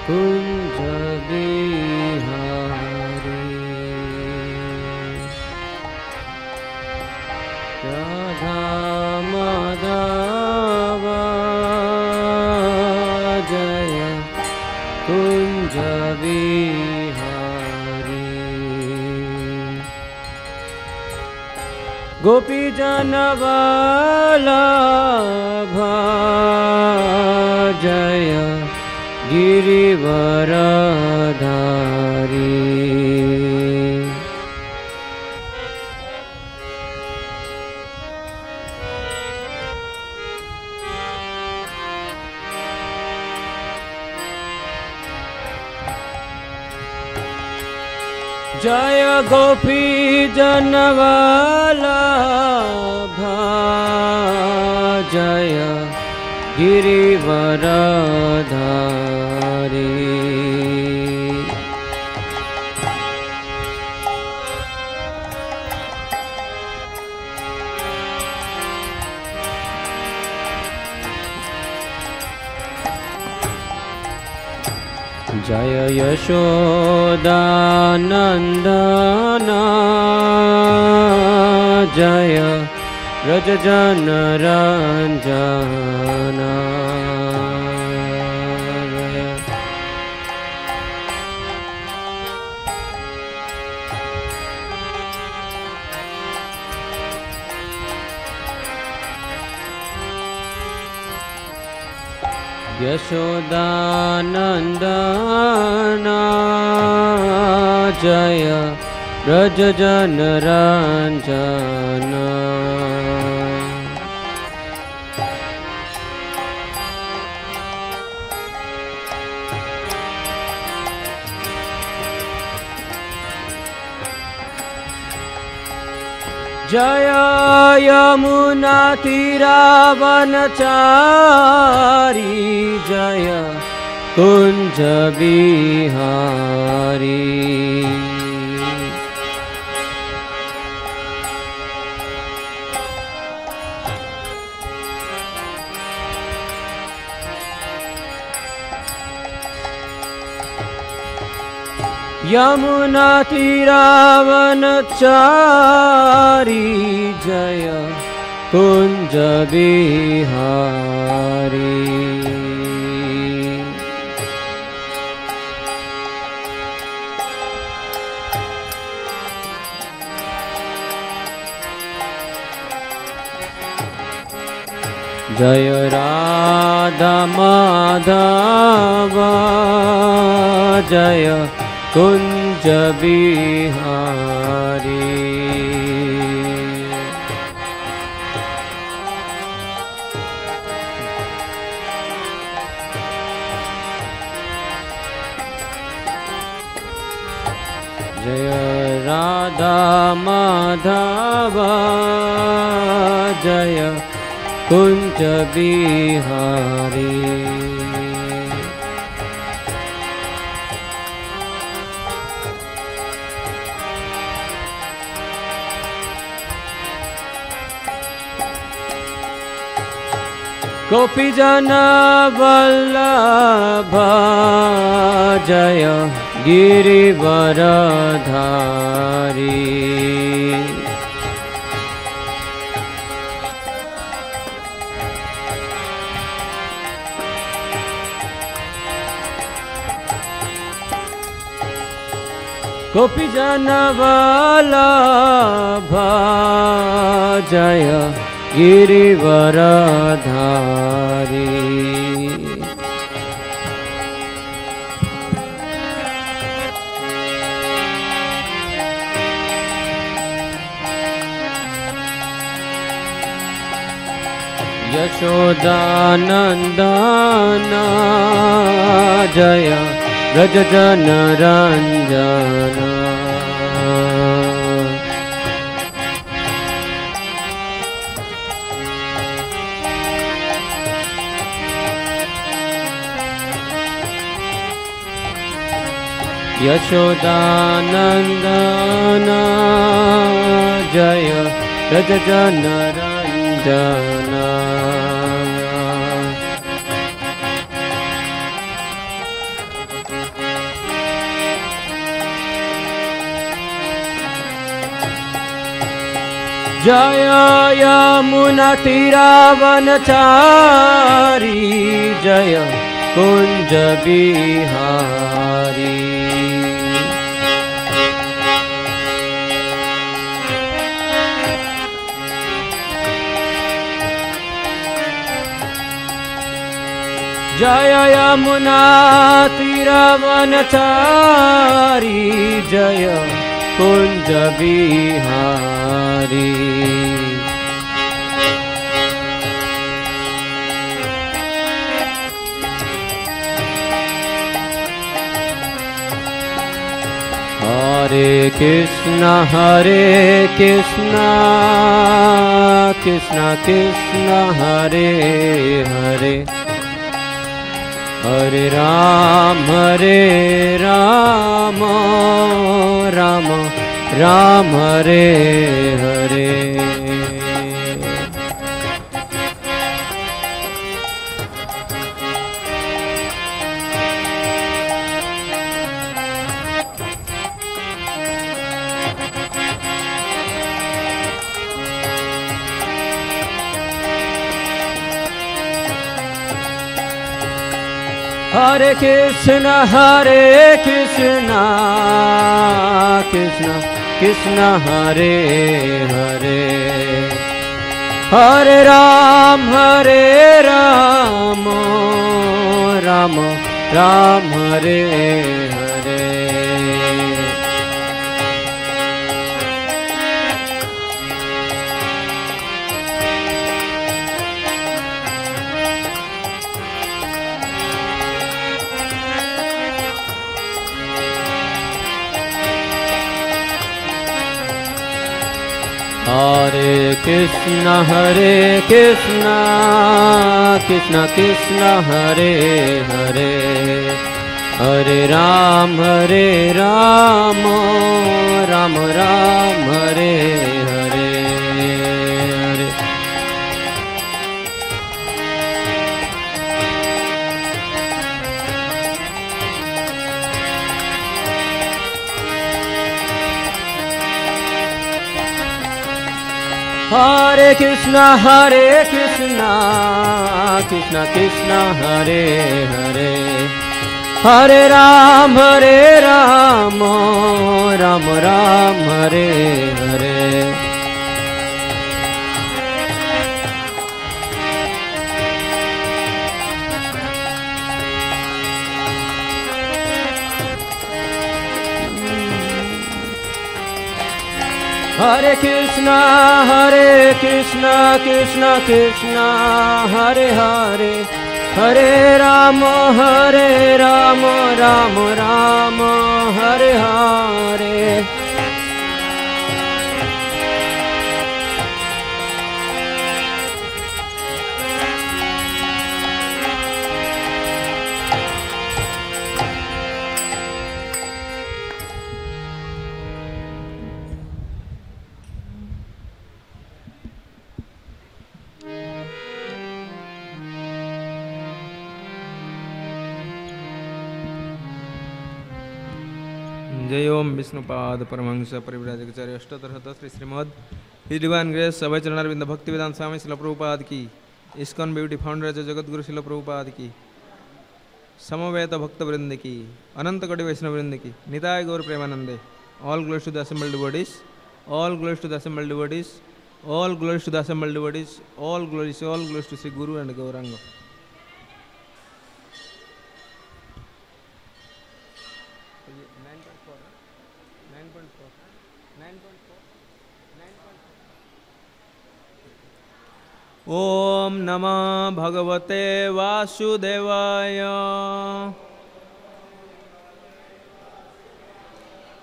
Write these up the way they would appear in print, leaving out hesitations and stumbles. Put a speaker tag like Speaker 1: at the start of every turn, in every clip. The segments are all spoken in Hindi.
Speaker 1: कुंज बिहारी राधा माधव जय कुंज बिहारी गोपी जन वल्लभ जय गिरिवरधारी जय गोपी जन वल्लभ जय गिरिवरधारी जय यशोदानंदन जय व्रज जन रंजन यशोदानंदन जय व्रज जन रंजन जय यमुना तीरावनचारी जय कुंज बिहारी यमुना तीरावनचारी जय कुंज बिहारी जय राधा माधव जय कुंज बिहारी जय राधा माधव जय कुंज बिहारी गोपी जन वल्लभ जय गिरिवरधारी गोपी जन वल्लभ जय गिरिवरधारी यशोदानंदन जय व्रज जन रंजन यशोदानंदन जय व्रज जन रंजन जय यमुना तीरावनचारी जय कुंज बिहारी। जय यमुना तीरावनचारी जय कुंज बिहारी। हरे कृष्णा कृष्णा कृष्णा हरे हरे हरे राम राम राम हरे हरे। हरे कृष्णा कृष्णा कृष्णा हरे हरे हरे राम राम राम हरे हरे। हरे कृष्णा कृष्णा कृष्णा हरे हरे हरे राम राम राम हरे हरे हरे। हरे कृष्णा कृष्णा कृष्णा हरे हरे हरे राम राम राम हरे हरे। हरे कृष्णा कृष्णा कृष्णा हरे हरे हरे राम राम राम हरे हरे।
Speaker 2: जय ओम Vishnupada Paramahamsa Parivrajakacharya Ashtottara Shri Shrimad his divine grace Abhay Charanaravinda Bhakti Vedanta स्वामी शिल प्रभुपाद की, ISKCON beauty founder Jagat Guru शिल प्रभुपाद की, समवेत भक्त वृंद की, अनंत कोटि वैष्णव वृंद की, निताय गौर प्रेमानंदे। All glories to the assembled devotees, all glories to the assembled devotees, all glories to the assembled devotees, all glories to Shri guru and Gaurang. ओम नमः भगवते वासुदेवाय,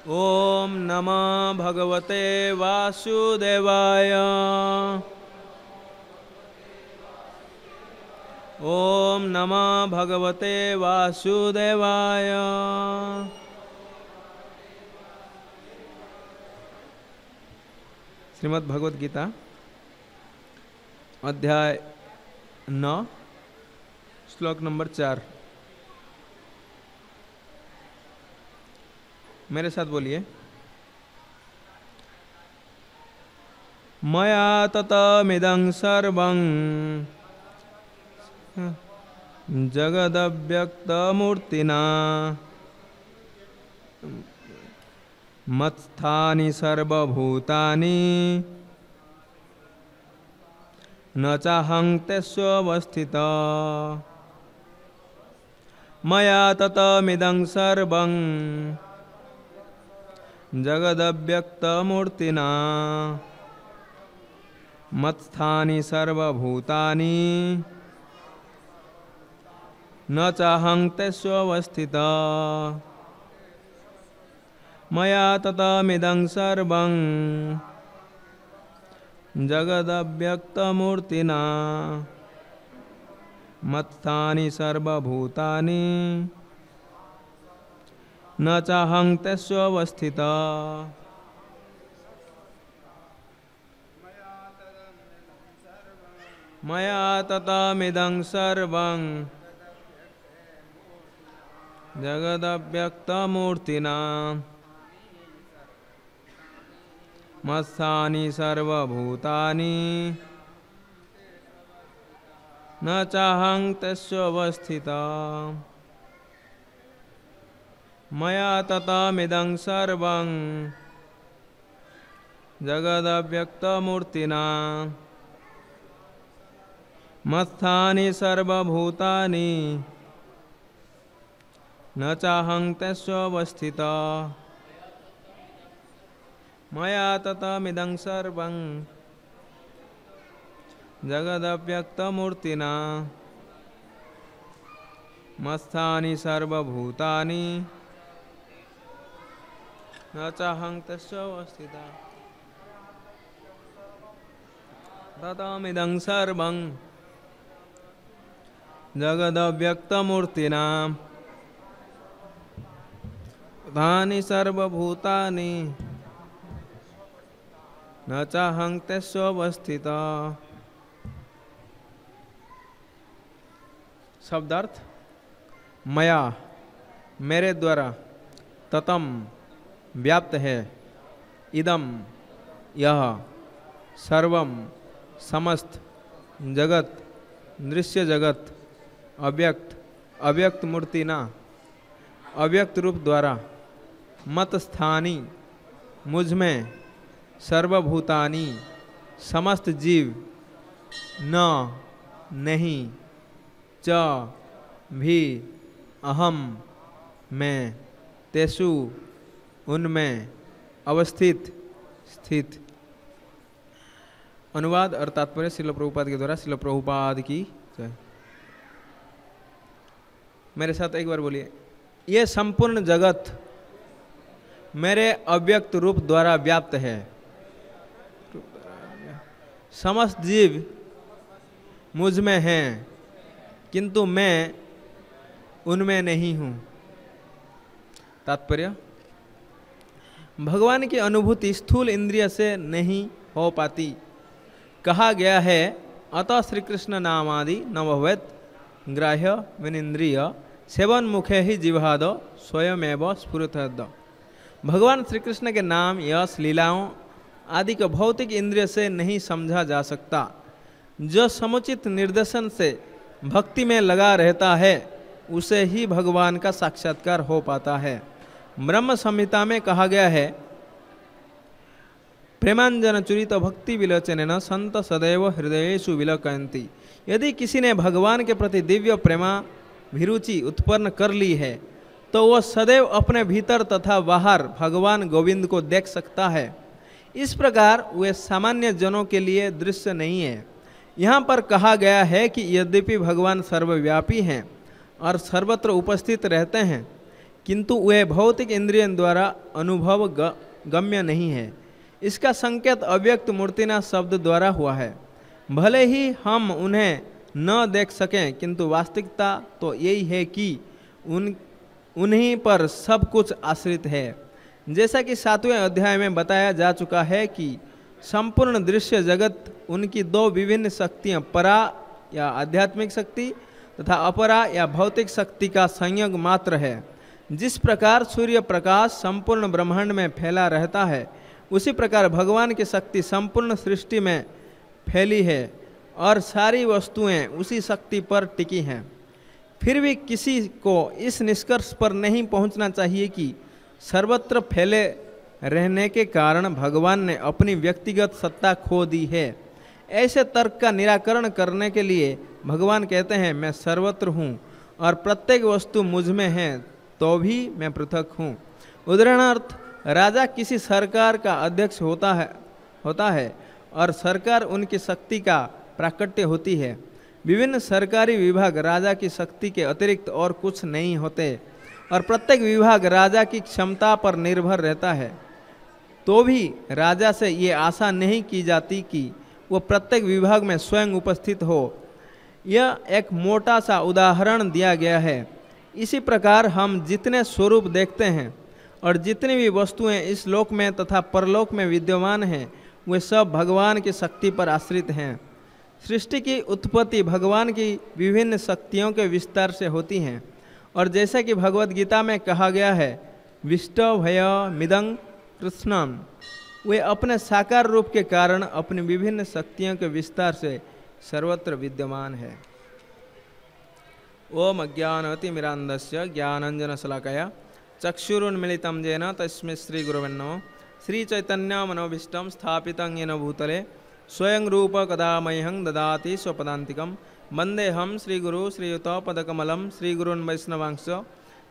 Speaker 2: ओम नमः भगवते वासुदेवाय, ओम नमः भगवते वासुदेवाय। श्रीमद् भगवद गीता अध्याय 9 श्लोक नंबर 4। मेरे साथ बोलिए। मया ततमिदं सर्वं जगदव्यक्तमूर्तिना मत्स्थानि सर्वभूतानि न चाहं तस्वस्थितः मया ततमिदं सर्वं जगदव्यक्तमूर्तिना मत्स्थानि सर्वभूतानि न चाहं तस्वस्थितः मया ततमिदं सर्वं जगदव्यक्तमूर्तिना मत्स्थानि सर्वभूतानि न चाहं तस्वस्थितः मया ततमिदं सर्वं जगदव्यक्तमूर्तिना मत्स्थानि सर्वभूतानि न चाहं तस्वस्थितः मया ततमिदं सर्वं जगदव्यक्तमूर्तिना मत्स्थानि सर्वभूतानि न चाहं तस्वस्थितः मया ततमिदं सर्वं जगदव्यक्तमूर्तिना मत्स्थानि सर्वभूतानि न चाहं तस्वस्थितः ततमिदं सर्वं जगदव्यक्तमूर्तिना तानि सर्वभूतानि न चाहं तस्वस्थितः। शब्दार्थ मया मेरे द्वारा ततम व्याप्त है इदम यह सर्वम समस्त जगत दृश्य जगत अव्यक्त अव्यक्त मूर्ति ना अव्यक्त रूप द्वारा मत स्थानी मुझ में सर्वभूतानि समस्त जीव न नहीं च भी अहम मैं तेषु उनमें अवस्थित स्थित। अनुवाद और तात्पर्य श्रील प्रभुपाद के द्वारा श्रील प्रभुपाद की जय। मेरे साथ एक बार बोलिए, ये संपूर्ण जगत मेरे अव्यक्त रूप द्वारा व्याप्त है। समस्त जीव मुझ में हैं किंतु मैं उनमें नहीं हूँ। तात्पर्य भगवान की अनुभूति स्थूल इंद्रिय से नहीं हो पाती। कहा गया है अतः श्री कृष्ण नामादि न भवेत् ग्राह्य विनिंद्रिय सेवन मुखे ही जिह्वाद स्वयमेव स्फुरतद। भगवान श्री कृष्ण के नाम यश लीलाओं आदि को भौतिक इंद्रिय से नहीं समझा जा सकता। जो समुचित निर्देशन से भक्ति में लगा रहता है उसे ही भगवान का साक्षात्कार हो पाता है। ब्रह्म संहिता में कहा गया है प्रेमांजन चुरित भक्ति विलोचनेन संत सदैव हृदयेषु विलोकयन्ति। यदि किसी ने भगवान के प्रति दिव्य प्रेमाभिरुचि उत्पन्न कर ली है तो वह सदैव अपने भीतर तथा बाहर भगवान गोविंद को देख सकता है। इस प्रकार वे सामान्य जनों के लिए दृश्य नहीं है। यहाँ पर कहा गया है कि यद्यपि भगवान सर्वव्यापी हैं और सर्वत्र उपस्थित रहते हैं किंतु वे भौतिक इंद्रियों द्वारा अनुभव गम्य नहीं है। इसका संकेत अव्यक्त मूर्तिना शब्द द्वारा हुआ है। भले ही हम उन्हें न देख सकें किंतु वास्तविकता तो यही है कि उन्हीं पर सब कुछ आश्रित है। जैसा कि 7वें अध्याय में बताया जा चुका है कि संपूर्ण दृश्य जगत उनकी दो विभिन्न शक्तियाँ परा या आध्यात्मिक शक्ति तथा अपरा या भौतिक शक्ति का संयोग मात्र है। जिस प्रकार सूर्य प्रकाश संपूर्ण ब्रह्मांड में फैला रहता है उसी प्रकार भगवान की शक्ति संपूर्ण सृष्टि में फैली है और सारी वस्तुएं उसी शक्ति पर टिकी हैं। फिर भी किसी को इस निष्कर्ष पर नहीं पहुंचना चाहिए कि सर्वत्र फैले रहने के कारण भगवान ने अपनी व्यक्तिगत सत्ता खो दी है। ऐसे तर्क का निराकरण करने के लिए भगवान कहते हैं, मैं सर्वत्र हूँ और प्रत्येक वस्तु मुझ में है, तो भी मैं पृथक हूँ। उदाहरणार्थ, राजा किसी सरकार का अध्यक्ष होता है और सरकार उनकी शक्ति का प्राकट्य होती है। विभिन्न सरकारी विभाग राजा की शक्ति के अतिरिक्त और कुछ नहीं होते और प्रत्येक विभाग राजा की क्षमता पर निर्भर रहता है। तो भी राजा से ये आशा नहीं की जाती कि वो प्रत्येक विभाग में स्वयं उपस्थित हो। यह एक मोटा सा उदाहरण दिया गया है। इसी प्रकार हम जितने स्वरूप देखते हैं और जितनी भी वस्तुएं इस लोक में तथा परलोक में विद्यमान हैं, वे सब भगवान की शक्ति पर आश्रित हैं। सृष्टि की उत्पत्ति भगवान की विभिन्न शक्तियों के विस्तार से होती हैं और जैसा कि भगवद गीता में कहा गया है, विष्टभयमिदं कृष्णम, वे अपने साकार रूप के कारण अपनी विभिन्न शक्तियों के विस्तार से सर्वत्र विद्यमान है। ओम अज्ञानतिमिरान्धस्य ज्ञानाञ्जनशलाकया चक्षुरुन्मीलितं येन तस्मै श्रीगुरवे नमः। श्रीचैतन्यमनोभीष्टं स्थापितं येन भूतले स्वयं रूप कदा मह्यं ददाति स्वपदान्तिकं। वन्देऽहं श्रीगुरु श्रीयुतपदकमलं श्रीगुरून् वैष्णवांश्च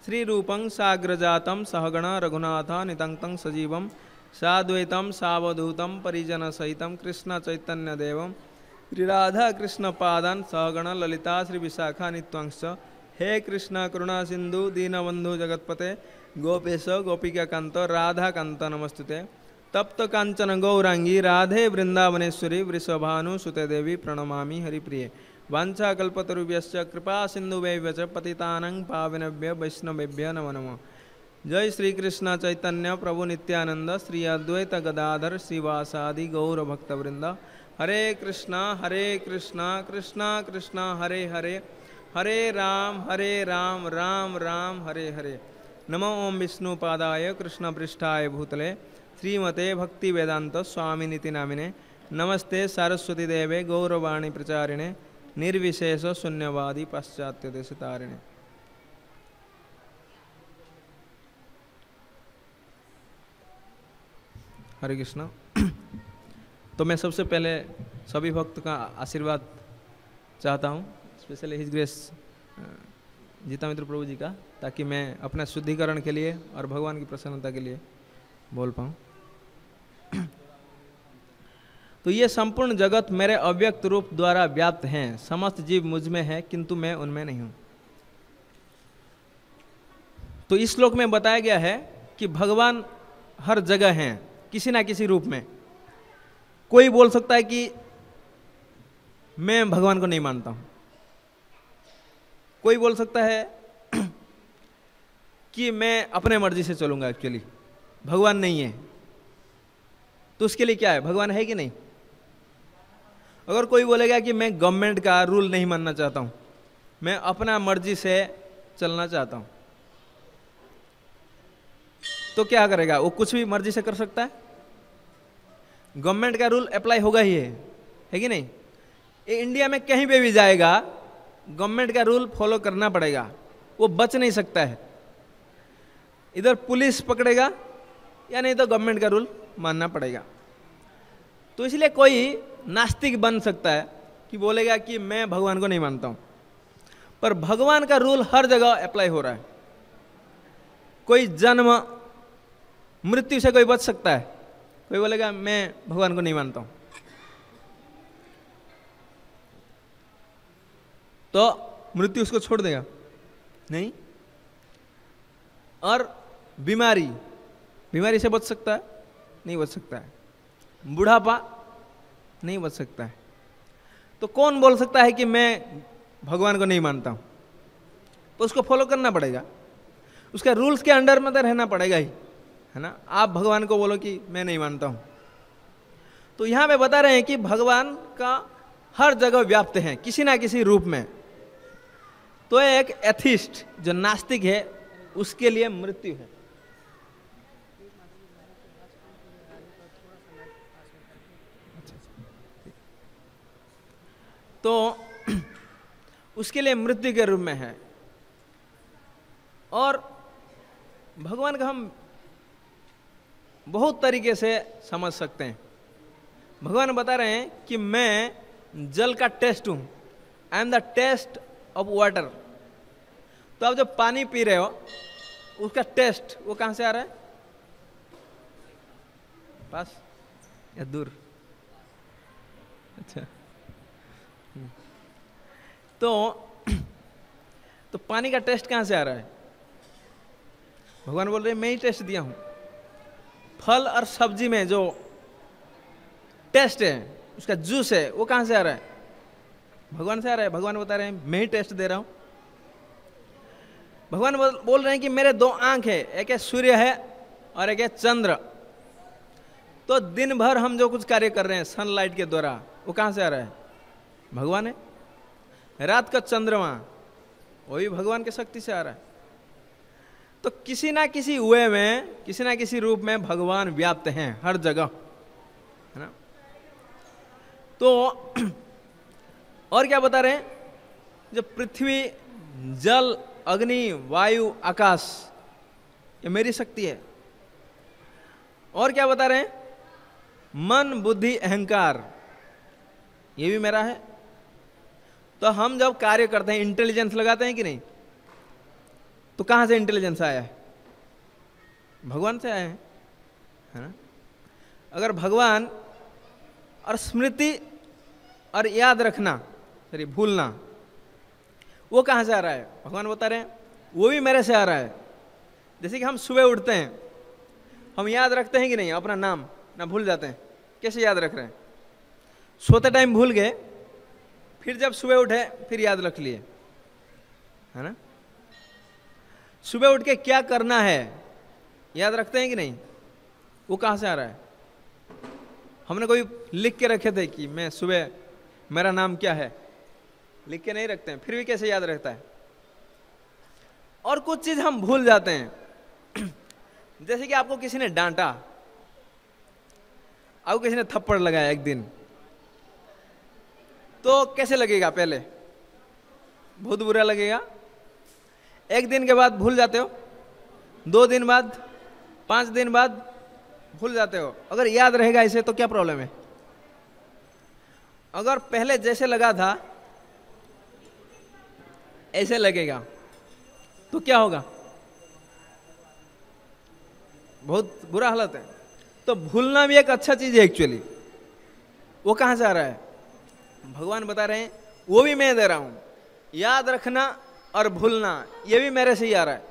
Speaker 2: श्रीरूपं साग्रजातं सहगण रघुनाथान्वितं तं सजीवं साद्वैतं सावधूतं परिजनसहितं कृष्णचैतन्यदेवं श्रीराधाकृष्णपादान् सहगण ललिता श्रीविशाखान्वितांश्च। हे कृष्ण करुणा सिंधु दीनबंधु जगत्पते गोपेश गोपिकाकांत राधाकांत नमस्तुते। तप्त कांचन गौरांगी राधे वृंदावनेश्वरी वृषभानुसुते देवी प्रणमामि हरिप्रिये। वाञ्छाकल्पतरुभ्यश्च कृपा सिन्धुभ्यश्च पतितानां पावनेभ्यो वैष्णवेभ्यो नमो नमः। जय श्री कृष्ण चैतन्य प्रभु नित्यानंद श्री अद्वैत गदाधर श्रीवासादि गौर भक्तवृंद। हरे कृष्णा कृष्णा कृष्णा हरे हरे, हरे राम राम राम हरे हरे। नमो ओम विष्णुपादाय कृष्ण पृष्ठाय भूतले श्रीमते भक्ति वेदांत स्वामिनिति नामिने। नमस्ते सारस्वती देवे गौरवाणी प्रचारिणे निर्विशेष शून्यवादी पाश्चात्य देशतारिणे। हरे कृष्ण। तो मैं सबसे पहले सभी भक्त का आशीर्वाद चाहता हूँ, स्पेशली हिज ग्रेस जीता मित्र प्रभु जी का, ताकि मैं अपना शुद्धिकरण के लिए और भगवान की प्रसन्नता के लिए बोल पाऊँ। तो ये संपूर्ण जगत मेरे अव्यक्त रूप द्वारा व्याप्त हैं। समस्त जीव मुझ में है किंतु मैं उनमें नहीं हूँ। तो इस श्लोक में बताया गया है कि भगवान हर जगह हैं किसी ना किसी रूप में। कोई बोल सकता है कि मैं भगवान को नहीं मानता हूं, कोई बोल सकता है कि मैं अपने मर्जी से चलूंगा, एक्चुअली भगवान नहीं है। तो उसके लिए क्या है, भगवान है कि नहीं? अगर कोई बोलेगा कि मैं गवर्नमेंट का रूल नहीं मानना चाहता हूं, मैं अपना मर्जी से चलना चाहता हूं, तो क्या करेगा? वो कुछ भी मर्जी से कर सकता है। गवर्नमेंट का रूल अप्लाई होगा ही है कि नहीं? ये इंडिया में कहीं पे भी जाएगा गवर्नमेंट का रूल फॉलो करना पड़ेगा, वो बच नहीं सकता है। इधर पुलिस पकड़ेगा या नहीं तो गवर्नमेंट का रूल मानना पड़ेगा। तो इसलिए कोई नास्तिक बन सकता है कि बोलेगा कि मैं भगवान को नहीं मानता हूं, पर भगवान का रूल हर जगह अप्लाई हो रहा है। कोई जन्म मृत्यु से कोई बच सकता है? कोई बोलेगा मैं भगवान को नहीं मानता हूं, तो मृत्यु उसको छोड़ देगा? नहीं। और बीमारी से बच सकता है? नहीं बच सकता है। बुढ़ापा नहीं बच सकता है। तो कौन बोल सकता है कि मैं भगवान को नहीं मानता हूं? तो उसको फॉलो करना पड़ेगा, उसका रूल्स के अंडर में तो रहना पड़ेगा ही, है ना। आप भगवान को बोलो कि मैं नहीं मानता हूं। तो यहां पे बता रहे हैं कि भगवान का हर जगह व्याप्त है किसी ना किसी रूप में। तो एक एथिस्ट जो नास्तिक है उसके लिए मृत्यु है। तो उसके लिए मृत्यु के रूप में है। और भगवान का हम बहुत तरीके से समझ सकते हैं। भगवान बता रहे हैं कि मैं जल का टेस्ट हूं, I am the taste of water. तो आप जब पानी पी रहे हो उसका टेस्ट वो कहां से आ रहा है? पास या दूर? अच्छा, तो पानी का टेस्ट कहां से आ रहा है? भगवान बोल रहे हैं मैं ही टेस्ट दिया हूं। फल और सब्जी में जो टेस्ट है, उसका जूस है, वो कहां से आ रहा है? भगवान से आ रहा है। भगवान बता रहे हैं मैं ही टेस्ट दे रहा हूं। भगवान बोल रहे हैं कि मेरे दो आंख है, एक है सूर्य है और एक है चंद्र। तो दिन भर हम जो कुछ कार्य कर रहे हैं सनलाइट के द्वारा, वो कहां से आ रहा है? भगवान है। रात का चंद्रमा वो भी भगवान की शक्ति से आ रहा है। तो किसी ना किसी वे में, किसी ना किसी रूप में भगवान व्याप्त हैं हर जगह, है ना। तो और क्या बता रहे हैं? जो पृथ्वी, जल, अग्नि, वायु, आकाश, ये मेरी शक्ति है। और क्या बता रहे हैं? मन, बुद्धि, अहंकार, ये भी मेरा है। तो हम जब कार्य करते हैं इंटेलिजेंस लगाते हैं कि नहीं? तो कहां से इंटेलिजेंस आया है? भगवान से आया है ना। अगर भगवान और स्मृति और याद रखना, सॉरी भूलना, वो कहां से आ रहा है? भगवान बता रहे हैं वो भी मेरे से आ रहा है। जैसे कि हम सुबह उठते हैं, हम याद रखते हैं कि नहीं अपना नाम? ना भूल जाते हैं। कैसे याद रख रहे हैं? सोते टाइम भूल गए, फिर जब सुबह उठे फिर याद रख लिए, है ना। सुबह उठ के क्या करना है याद रखते हैं कि नहीं? वो कहां से आ रहा है? हमने कोई लिख के रखे थे कि मैं सुबह मेरा नाम क्या है? लिख के नहीं रखते हैं, फिर भी कैसे याद रहता है? और कुछ चीज हम भूल जाते हैं। जैसे कि आपको किसी ने डांटा, आपको किसी ने थप्पड़ लगाया एक दिन, तो कैसे लगेगा? पहले बहुत बुरा लगेगा। एक दिन के बाद भूल जाते हो, 2 दिन बाद, 5 दिन बाद भूल जाते हो। अगर याद रहेगा इसे तो क्या प्रॉब्लम है? अगर पहले जैसे लगा था ऐसे लगेगा तो क्या होगा? बहुत बुरा हालत है। तो भूलना भी एक अच्छा चीज है एक्चुअली। वो कहां से आ रहा है? भगवान बता रहे हैं वो भी मैं दे रहा हूं। याद रखना और भूलना ये भी मेरे से ही आ रहा है।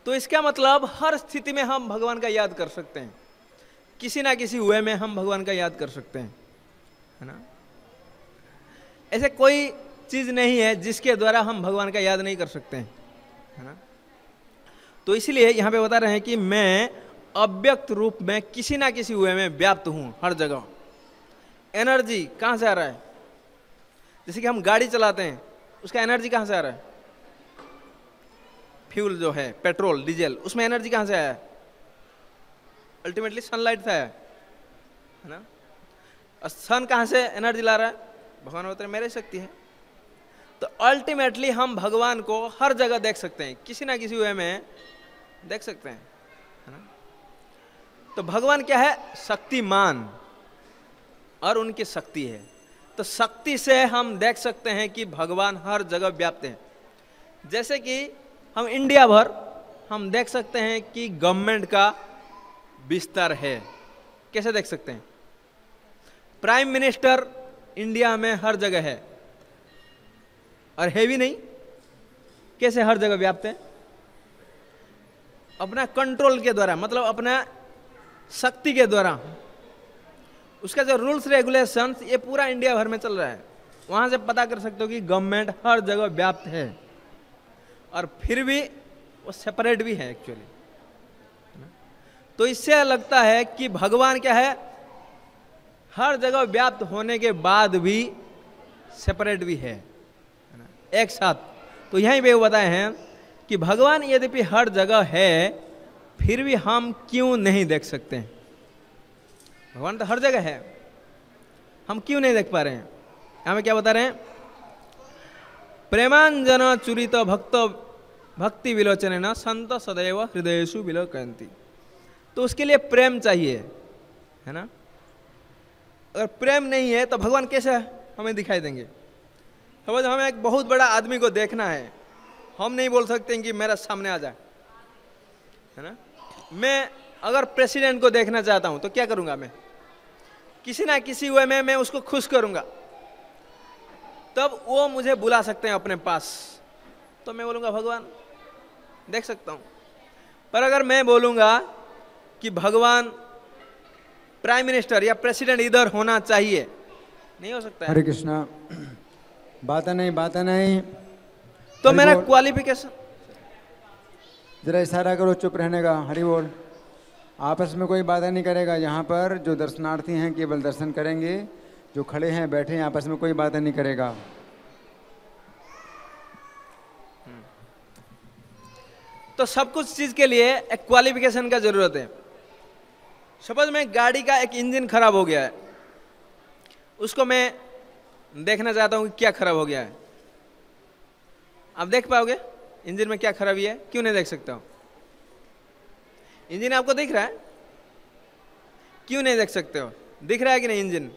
Speaker 2: तो इसका मतलब हर स्थिति में हम भगवान का याद कर सकते हैं, किसी ना किसी वे में हम भगवान का याद कर सकते हैं, है ना। ऐसे कोई चीज नहीं है जिसके द्वारा हम भगवान का याद नहीं कर सकते हैं, है ना। तो इसलिए यहां पे बता रहे हैं कि मैं अव्यक्त रूप में किसी ना किसी वे में व्याप्त हूं हर जगह। एनर्जी कहां से आ रहा है? जैसे कि हम गाड़ी चलाते हैं, उसका एनर्जी कहां से आ रहा है? फ्यूल जो है, पेट्रोल, डीजल, उसमें एनर्जी कहां से आया है? अल्टीमेटली सनलाइट से आया है ना। सन कहां से एनर्जी ला रहा है? भगवान बोलते हैं मेरी शक्ति है। तो अल्टीमेटली हम भगवान को हर जगह देख सकते हैं, किसी ना किसी वे में देख सकते हैं, है ना। तो भगवान क्या है? शक्तिमान, और उनकी शक्ति है। तो शक्ति से हम देख सकते हैं कि भगवान हर जगह व्याप्त है। जैसे कि हम इंडिया भर हम देख सकते हैं कि गवर्नमेंट का विस्तार है। कैसे देख सकते हैं? प्राइम मिनिस्टर इंडिया में हर जगह है, और है भी नहीं। कैसे हर जगह व्याप्त है? अपना कंट्रोल के द्वारा, मतलब अपना शक्ति के द्वारा। उसका जो रूल्स रेगुलेशंस ये पूरा इंडिया भर में चल रहा है। वहां से पता कर सकते हो कि गवर्नमेंट हर जगह व्याप्त है, और फिर भी वो सेपरेट भी है एक्चुअली। तो इससे लगता है कि भगवान क्या है? हर जगह व्याप्त होने के बाद भी सेपरेट भी है ना, एक साथ। तो यहीं पे वो बताए हैं कि भगवान यद्यपि हर जगह है, फिर भी हम क्यों नहीं देख सकते हैं? भगवान तो हर जगह है, हम क्यों नहीं देख पा रहे हैं? यहाँ में क्या बता रहे हैं? प्रेमांजन चुरित भक्त भक्ति विलोचन न संत सदैव हृदयेषु विलोकयन्ति। तो उसके लिए प्रेम चाहिए, है ना। अगर प्रेम नहीं है तो भगवान कैसे हमें दिखाई देंगे? समझ, हमें एक बहुत बड़ा आदमी को देखना है, हम नहीं बोल सकते कि मेरा सामने आ जाए, है ना। मैं अगर प्रेसिडेंट को देखना चाहता हूं तो क्या करूंगा? मैं किसी ना किसी वे में मैं उसको खुश करूंगा, तब वो मुझे बुला सकते हैं अपने पास, तो मैं बोलूंगा भगवान देख सकता हूं। पर अगर मैं बोलूंगा कि भगवान प्राइम मिनिस्टर या प्रेसिडेंट इधर होना चाहिए, नहीं हो सकता है।
Speaker 3: हरे कृष्णा। बात नहीं
Speaker 2: तो मेरा क्वालिफिकेशन,
Speaker 3: जरा इशारा करो चुप रहने का। हरि बोल। आपस में कोई बातें नहीं करेगा। यहाँ पर जो दर्शनार्थी हैं केवल दर्शन करेंगे, जो खड़े हैं बैठे हैं आपस में कोई बातें नहीं करेगा।
Speaker 2: तो सब कुछ चीज के लिए एक क्वालिफिकेशन का जरूरत है। सपोज में गाड़ी का एक इंजन खराब हो गया है, उसको मैं देखना चाहता हूं कि क्या खराब हो गया है। आप देख पाओगे इंजन में क्या खराबी है? क्यों नहीं देख सकता हूं? इंजन आपको दिख रहा है, क्यों नहीं देख सकते हो? दिख रहा है कि नहीं इंजन?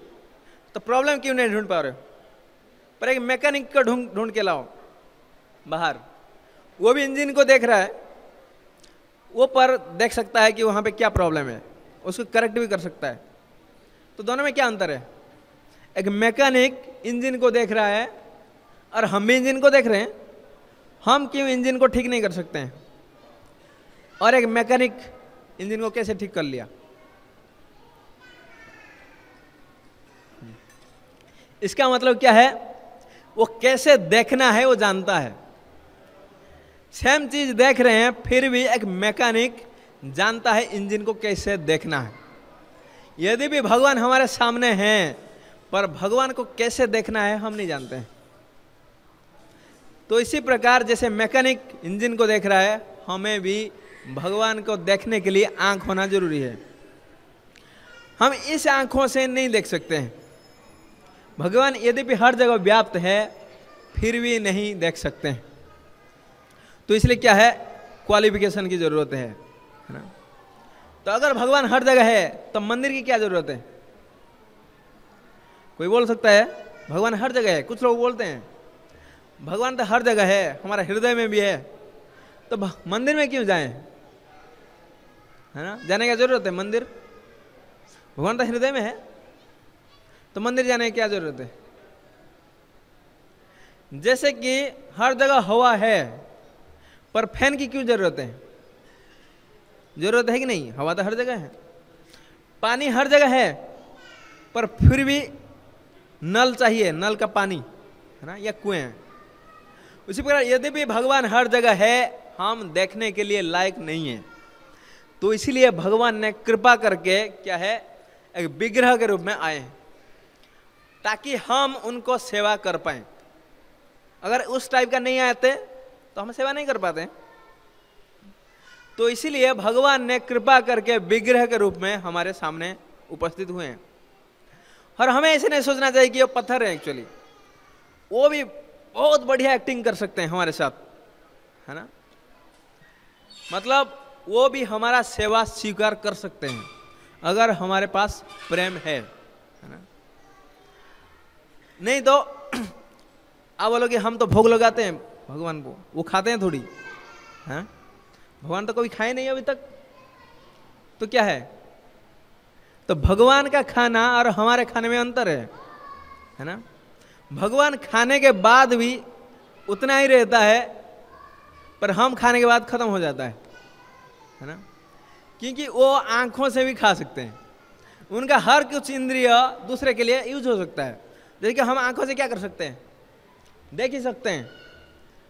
Speaker 2: तो प्रॉब्लम क्यों नहीं ढूंढ पा रहे हो? पर एक मैकेनिक को ढूंढ के लाओ बाहर, वो भी इंजन को देख रहा है, वो पर देख सकता है कि वहां पे क्या प्रॉब्लम है, उसको करेक्ट भी कर सकता है। तो दोनों में क्या अंतर है? एक मैकेनिक इंजन को देख रहा है और हम भी इंजन को देख रहे हैं, हम क्यों इंजन को ठीक नहीं कर सकते हैं? और एक मैकेनिक इंजन को कैसे ठीक कर लिया? इसका मतलब क्या है? वो कैसे देखना है वो जानता है। सेम चीज देख रहे हैं, फिर भी एक मैकेनिक जानता है इंजन को कैसे देखना है। यदि भी भगवान हमारे सामने हैं, पर भगवान को कैसे देखना है हम नहीं जानते हैं। तो इसी प्रकार जैसे मैकेनिक इंजन को देख रहा है, हमें भी भगवान को देखने के लिए आंख होना जरूरी है। हम इस आंखों से नहीं देख सकते हैं। भगवान यद्यपि हर जगह व्याप्त है, फिर भी नहीं देख सकते हैं। तो इसलिए क्या है? क्वालिफिकेशन की जरूरत है ना। तो अगर भगवान हर जगह है तो मंदिर की क्या जरूरत है? कोई बोल सकता है भगवान हर जगह है। कुछ लोग बोलते हैं भगवान तो हर जगह है, हमारा हृदय में भी है, तो मंदिर में क्यों जाएं? है ना, जाने की जरूरत है मंदिर? भगवान तो हृदय में है, तो मंदिर जाने की क्या जरूरत है? जैसे कि हर जगह हवा है, पर फैन की क्यों जरूरत है? जरूरत है कि नहीं? हवा तो हर जगह है। पानी हर जगह है, पर फिर भी नल चाहिए, नल का पानी, है ना, या कुएं। उसी प्रकार यद्यपि भगवान हर जगह है, हम देखने के लिए लायक नहीं है। तो इसीलिए भगवान ने कृपा करके क्या है, एक विग्रह के रूप में आए हैं, ताकि हम उनको सेवा कर पाए। अगर उस टाइप का नहीं आते तो हम सेवा नहीं कर पाते। तो इसीलिए भगवान ने कृपा करके विग्रह के रूप में हमारे सामने उपस्थित हुए हैं। और हमें ऐसे नहीं सोचना चाहिए कि वो पत्थर है। एक्चुअली वो भी बहुत बढ़िया एक्टिंग कर सकते हैं हमारे साथ, है ना। मतलब वो भी हमारा सेवा स्वीकार कर सकते हैं अगर हमारे पास प्रेम है ना। नहीं तो आप बोलोगे हम तो भोग लगाते हैं भगवान को, वो खाते हैं थोड़ी, है। भगवान तो कभी खाए नहीं अभी तक, तो क्या है? तो भगवान का खाना और हमारे खाने में अंतर है ना। भगवान खाने के बाद भी उतना ही रहता है, पर हम खाने के बाद खत्म हो जाता है ना। क्योंकि वो आंखों से भी खा सकते हैं, उनका हर कुछ इंद्रिय दूसरे के लिए यूज हो सकता है। जैसे कि हम आंखों से क्या कर सकते हैं? देख ही सकते हैं।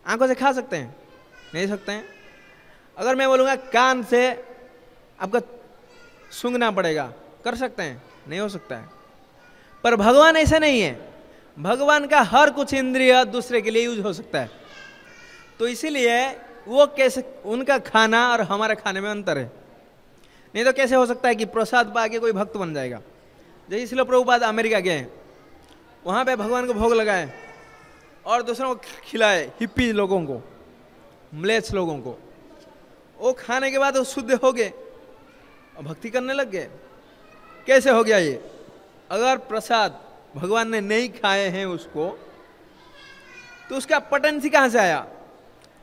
Speaker 2: आंखों से खा सकते हैं? नहीं सकते हैं। अगर मैं बोलूँगा कान से आपका सूंघना पड़ेगा, कर सकते हैं? नहीं हो सकता है। पर भगवान ऐसा नहीं है, भगवान का हर कुछ इंद्रिय दूसरे के लिए यूज हो सकता है। तो इसीलिए वो कैसे, उनका खाना और हमारे खाने में अंतर है। नहीं तो कैसे हो सकता है कि प्रसाद पा के कोई भक्त बन जाएगा? जैसे इसलिए प्रभुपाद अमेरिका गए, वहाँ पे भगवान को भोग लगाए और दूसरों को खिलाए, हिप्पी लोगों को, म्लेच्छ लोगों को। वो खाने के बाद वो शुद्ध हो गए और भक्ति करने लग गए। कैसे हो गया ये? अगर प्रसाद भगवान ने नहीं खाए हैं उसको, तो उसका पटेंसी कहाँ से आया?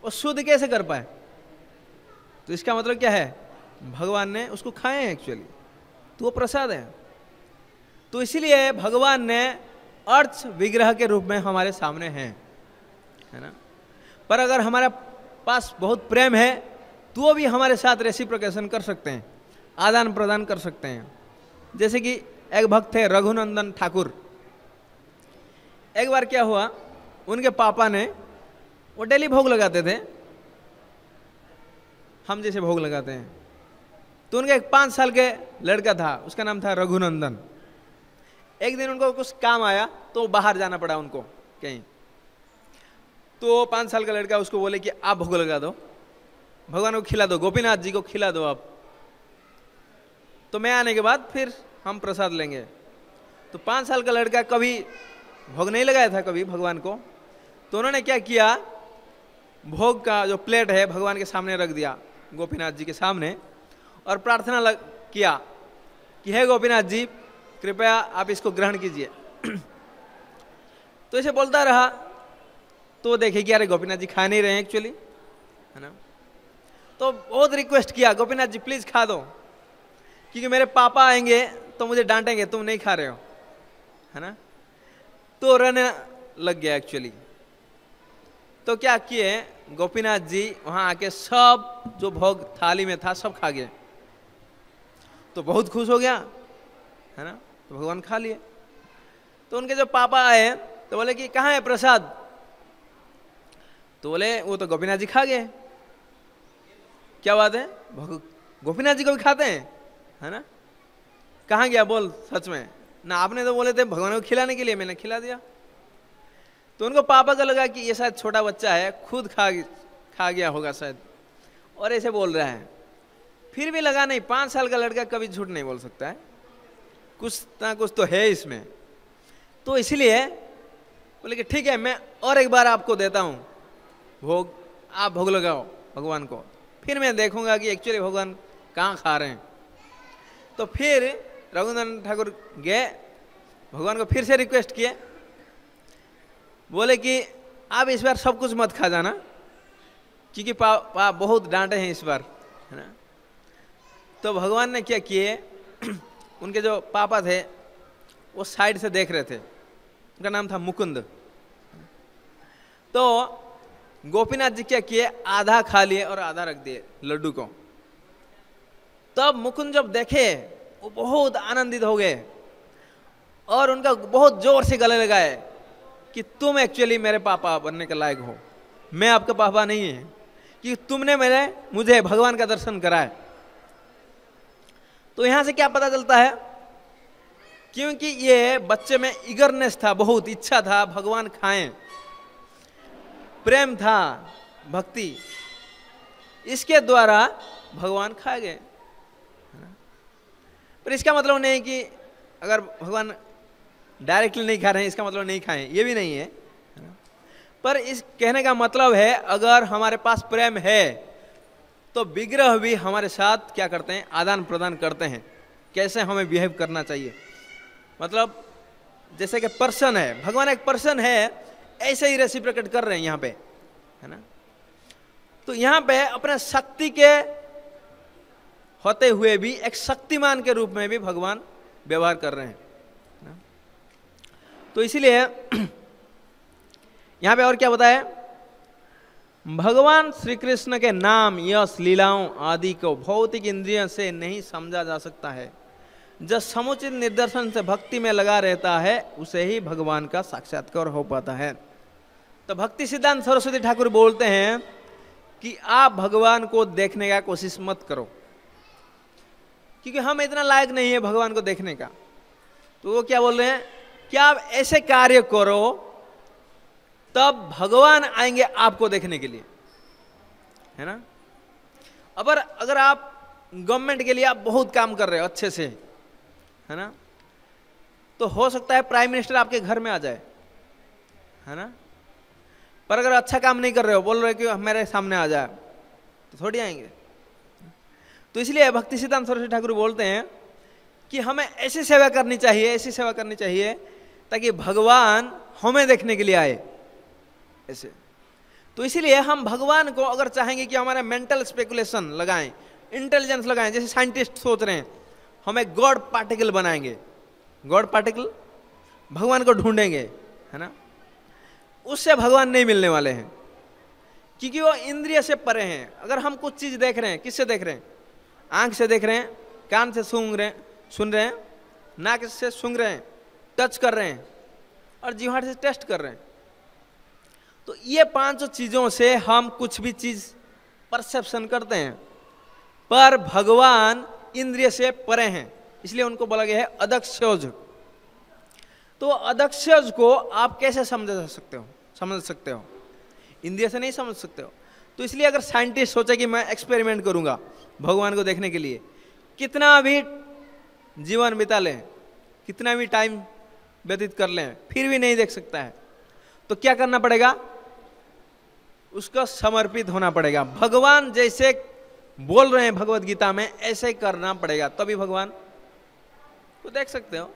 Speaker 2: वो शुद्ध कैसे कर पाए? तो इसका मतलब क्या है? भगवान ने उसको खाए हैं एक्चुअली, तो वो प्रसाद है। तो इसीलिए भगवान ने अर्च विग्रह के रूप में हमारे सामने हैं, है ना। पर अगर हमारे पास बहुत प्रेम है तो वो भी हमारे साथ रेसिप्रोकेशन कर सकते हैं, आदान प्रदान कर सकते हैं। जैसे कि एक भक्त थे रघुनंदन ठाकुर। एक बार क्या हुआ, उनके पापा ने, वो डेली भोग लगाते थे, हम जैसे भोग लगाते हैं। तो उनका एक 5 साल के लड़का था, उसका नाम था रघुनंदन। एक दिन उनको कुछ काम आया तो बाहर जाना पड़ा उनको कहीं। तो 5 साल का लड़का उसको बोले कि आप भोग लगा दो, भगवान को खिला दो, गोपीनाथ जी को खिला दो आप, तो मैं आने के बाद फिर हम प्रसाद लेंगे। तो 5 साल का लड़का कभी भोग नहीं लगाया था कभी भगवान को। तो उन्होंने क्या किया, भोग का जो प्लेट है भगवान के सामने रख दिया, गोपीनाथ जी के सामने, और प्रार्थना किया कि हे गोपीनाथ जी, कृपया आप इसको ग्रहण कीजिए। तो ऐसे बोलता रहा। तो देखे कि अरे गोपीनाथ जी खा नहीं रहे हैं एक्चुअली, है ना। तो बहुत रिक्वेस्ट किया, गोपीनाथ जी प्लीज खा दो, क्योंकि मेरे पापा आएंगे तो मुझे डांटेंगे, तुम नहीं खा रहे हो, है ना। तो रोने लग गया एक्चुअली। तो क्या किए, गोपीनाथ जी वहां आके सब जो भोग थाली में था सब खा गए। तो बहुत खुश हो गया, है ना। तो भगवान खा लिए। तो उनके जो पापा आए तो बोले कि कहाँ है प्रसाद? तो बोले वो तो गोपीनाथ जी खा गए। क्या बात है, गोपीनाथ जी को भी खाते हैं, है ना। कहाँ गया बोल सच में ना, आपने तो बोले थे भगवान को खिलाने के लिए, मैंने खिला दिया। तो उनको पापा को लगा कि ये शायद छोटा बच्चा है, खुद खा गया होगा शायद, और ऐसे बोल रहा है। फिर भी लगा नहीं, 5 साल का लड़का कभी झूठ नहीं बोल सकता है, कुछ ना कुछ तो है इसमें। तो इसलिए बोले कि ठीक है, मैं और एक बार आपको देता हूँ भोग, आप भोग लगाओ भगवान को, फिर मैं देखूंगा कि एक्चुअली भगवान कहाँ खा रहे हैं। तो फिर रघुनंदन ठाकुर गए, भगवान को फिर से रिक्वेस्ट किए, बोले कि आप इस बार सब कुछ मत खा जाना, क्योंकि पापा बहुत डांटे हैं इस बार, है ना। तो भगवान ने क्या किए, उनके जो पापा थे वो साइड से देख रहे थे, उनका नाम था मुकुंद। तो गोपीनाथ जी क्या किए, आधा खा लिए और आधा रख दिए लड्डू को। तब मुकुंद जब देखे वो बहुत आनंदित हो गए और उनका बहुत जोर से गले लगाए कि तुम एक्चुअली मेरे पापा बनने के लायक हो, मैं आपका पापा नहीं है, कि तुमने मुझे भगवान का दर्शन कराया। तो यहां से क्या पता चलता है, क्योंकि ये बच्चे में ईगरनेस था, बहुत इच्छा था भगवान खाएं, प्रेम था, भक्ति, इसके द्वारा भगवान खा गए। पर इसका मतलब नहीं कि अगर भगवान डायरेक्टली नहीं खा रहे हैं इसका मतलब नहीं खाएं, ये भी नहीं है। पर इस कहने का मतलब है अगर हमारे पास प्रेम है तो विग्रह भी हमारे साथ क्या करते हैं, आदान प्रदान करते हैं, कैसे हमें बिहेव करना चाहिए। मतलब जैसे कि पर्सन है, भगवान एक पर्सन है, ऐसे ही रेसिप्रोकेट कर रहे हैं यहाँ पे, है ना। तो यहाँ पे अपने शक्ति के होते हुए भी एक शक्तिमान के रूप में भी भगवान व्यवहार कर रहे हैं, ना? तो इसीलिए यहाँ पे और क्या बताया, भगवान श्री कृष्ण के नाम, यश, लीलाओं आदि को भौतिक इंद्रियों से नहीं समझा जा सकता है। जो समुचित निर्दर्शन से भक्ति में लगा रहता है उसे ही भगवान का साक्षात्कार हो पाता है। तो भक्ति सिद्धांत सरस्वती ठाकुर बोलते हैं कि आप भगवान को देखने का कोशिश मत करो, क्योंकि हम इतना लायक नहीं है भगवान को देखने का। तो वो क्या बोल रहे हैं कि आप ऐसे कार्य करो तब भगवान आएंगे आपको देखने के लिए, है ना। अगर आप गवर्नमेंट के लिए आप बहुत काम कर रहे हो अच्छे से, है ना, तो हो सकता है प्राइम मिनिस्टर आपके घर में आ जाए, है ना। पर अगर अच्छा काम नहीं कर रहे हो, बोल रहे हो कि मेरे सामने आ जाए, तो थोड़ी आएंगे। तो इसलिए भक्ति सिद्धांत सरस्वती ठाकुर बोलते हैं कि हमें ऐसी सेवा करनी चाहिए, ऐसी सेवा करनी चाहिए ताकि भगवान हमें देखने के लिए आए, ऐसे। तो इसीलिए हम भगवान को अगर चाहेंगे कि हमारे मेंटल स्पेकुलेशन लगाएं, इंटेलिजेंस लगाएं, जैसे साइंटिस्ट सोच रहे हैं हमें गॉड पार्टिकल बनाएंगे, गॉड पार्टिकल, भगवान को ढूंढेंगे, है ना, उससे भगवान नहीं मिलने वाले हैं, क्योंकि वो इंद्रिय से परे हैं। अगर हम कुछ चीज देख रहे हैं, किससे देख रहे हैं? आंख से देख रहे हैं, कान से सुन रहे हैं, नाक से सूंघ रहे हैं, टच कर रहे हैं, और जीवाट से टेस्ट कर रहे हैं। तो ये 5 चीजों से हम कुछ भी चीज परसेप्शन करते हैं, पर भगवान इंद्रिय से परे हैं, इसलिए उनको बोला गया है अदक्षोज। तो अदक्षोज को आप कैसे समझ सकते हो? इंद्रिय से नहीं समझ सकते हो। तो इसलिए अगर साइंटिस्ट सोचे कि मैं एक्सपेरिमेंट करूंगा भगवान को देखने के लिए, कितना भी जीवन बिता लें, कितना भी टाइम व्यतीत कर लें, फिर भी नहीं देख सकता है, तो क्या करना पड़ेगा? उसको समर्पित होना पड़ेगा। भगवान जैसे बोल रहे हैं भगवत गीता में, ऐसे करना पड़ेगा, तभी भगवान को देख सकते हो।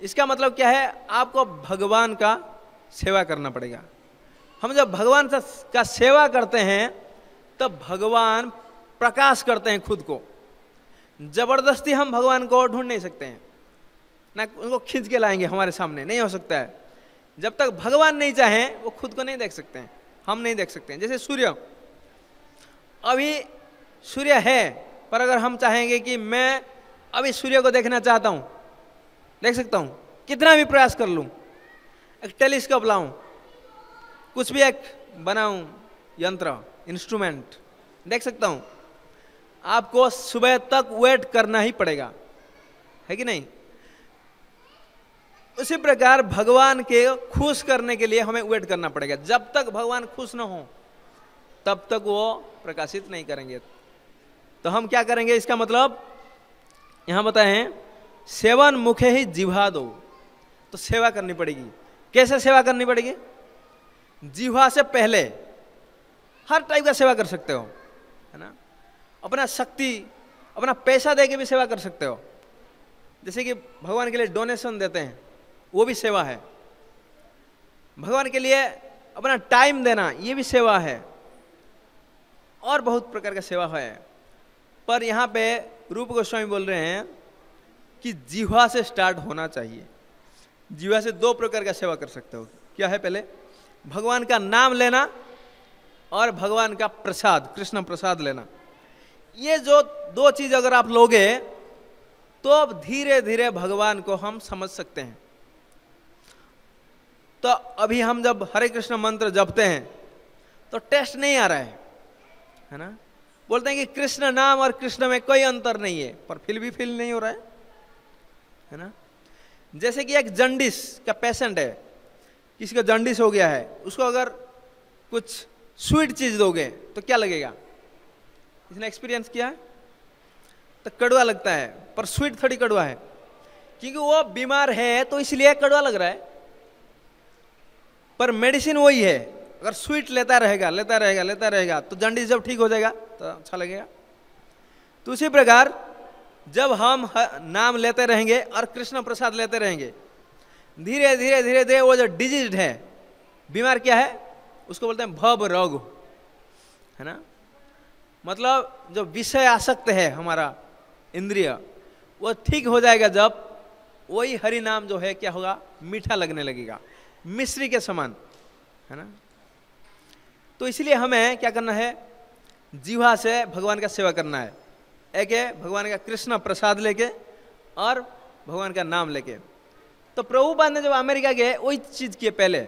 Speaker 2: इसका मतलब क्या है? आपको भगवान का सेवा करना पड़ेगा। हम जब भगवान का सेवा करते हैं तब भगवान प्रकाश करते हैं खुद को। जबरदस्ती हम भगवान को ढूंढ नहीं सकते हैं, ना उनको खींच के लाएंगे हमारे सामने, नहीं हो सकता है। जब तक भगवान नहीं चाहें वो खुद को नहीं देख सकते हैं, हम नहीं देख सकते हैं। जैसे सूर्य, अभी सूर्य है, पर अगर हम चाहेंगे कि मैं अभी सूर्य को देखना चाहता हूं, देख सकता हूं, कितना भी प्रयास कर लूं, एक टेलीस्कोप लाऊं, कुछ भी एक बनाऊं, यंत्र, इंस्ट्रूमेंट, देख सकता हूं। आपको सुबह तक वेट करना ही पड़ेगा, है कि नहीं? उसी प्रकार भगवान के खुश करने के लिए हमें वेट करना पड़ेगा। जब तक भगवान खुश न हो तब तक वो प्रकाशित नहीं करेंगे। तो हम क्या करेंगे? इसका मतलब यहां बताए हैं, सेवन मुखे ही जिह्वा दो। तो सेवा करनी पड़ेगी। कैसे सेवा करनी पड़ेगी? जिह्वा से पहले हर टाइप का सेवा कर सकते हो, है ना। अपना शक्ति, अपना पैसा दे के भी सेवा कर सकते हो। जैसे कि भगवान के लिए डोनेशन देते हैं, वो भी सेवा है। भगवान के लिए अपना टाइम देना, ये भी सेवा है। और बहुत प्रकार का सेवा है। पर यहाँ पे रूप गोस्वामी बोल रहे हैं कि जिह्वा से स्टार्ट होना चाहिए। जिह्वा से 2 प्रकार का सेवा कर सकते हो। क्या है? पहले भगवान का नाम लेना और भगवान का प्रसाद, कृष्ण प्रसाद लेना। ये जो 2 चीज अगर आप लोगे तो अब धीरे धीरे भगवान को हम समझ सकते हैं। तो अभी हम जब हरे कृष्ण मंत्र जपते हैं तो टेस्ट नहीं आ रहा है ना। बोलते हैं कि कृष्ण नाम और कृष्ण में कोई अंतर नहीं है, पर फिर भी फील नहीं हो रहा है ना। जैसे कि एक जंडिस का पेशेंट है, किसी का जंडिस हो गया है, उसको अगर कुछ स्वीट चीज दोगे तो क्या लगेगा? इसने एक्सपीरियंस किया है? तो कड़वा लगता है, पर स्वीट थोड़ी कड़वा है, क्योंकि वो बीमार है तो इसलिए कड़वा लग रहा है। पर मेडिसिन वही है, अगर स्वीट लेता रहेगा तो जंडिस जब ठीक हो जाएगा तो अच्छा लगेगा। तो उसी प्रकार जब हम नाम लेते रहेंगे और कृष्ण प्रसाद लेते रहेंगे, धीरे धीरे वो जो डिजीज है, बीमार क्या है, उसको बोलते हैं भव रोग, है ना। मतलब जो विषय आसक्त है हमारा इंद्रिय, वो ठीक हो जाएगा जब वही हरि नाम जो है क्या होगा, मीठा लगने लगेगा, मिश्री के समान, है ना। तो इसलिए हमें क्या करना है? जिह्वा से भगवान का सेवा करना है। एक है भगवान का कृष्ण प्रसाद लेके और भगवान का नाम लेके। तो प्रभुपाद ने जब अमेरिका गए वही चीज किए। पहले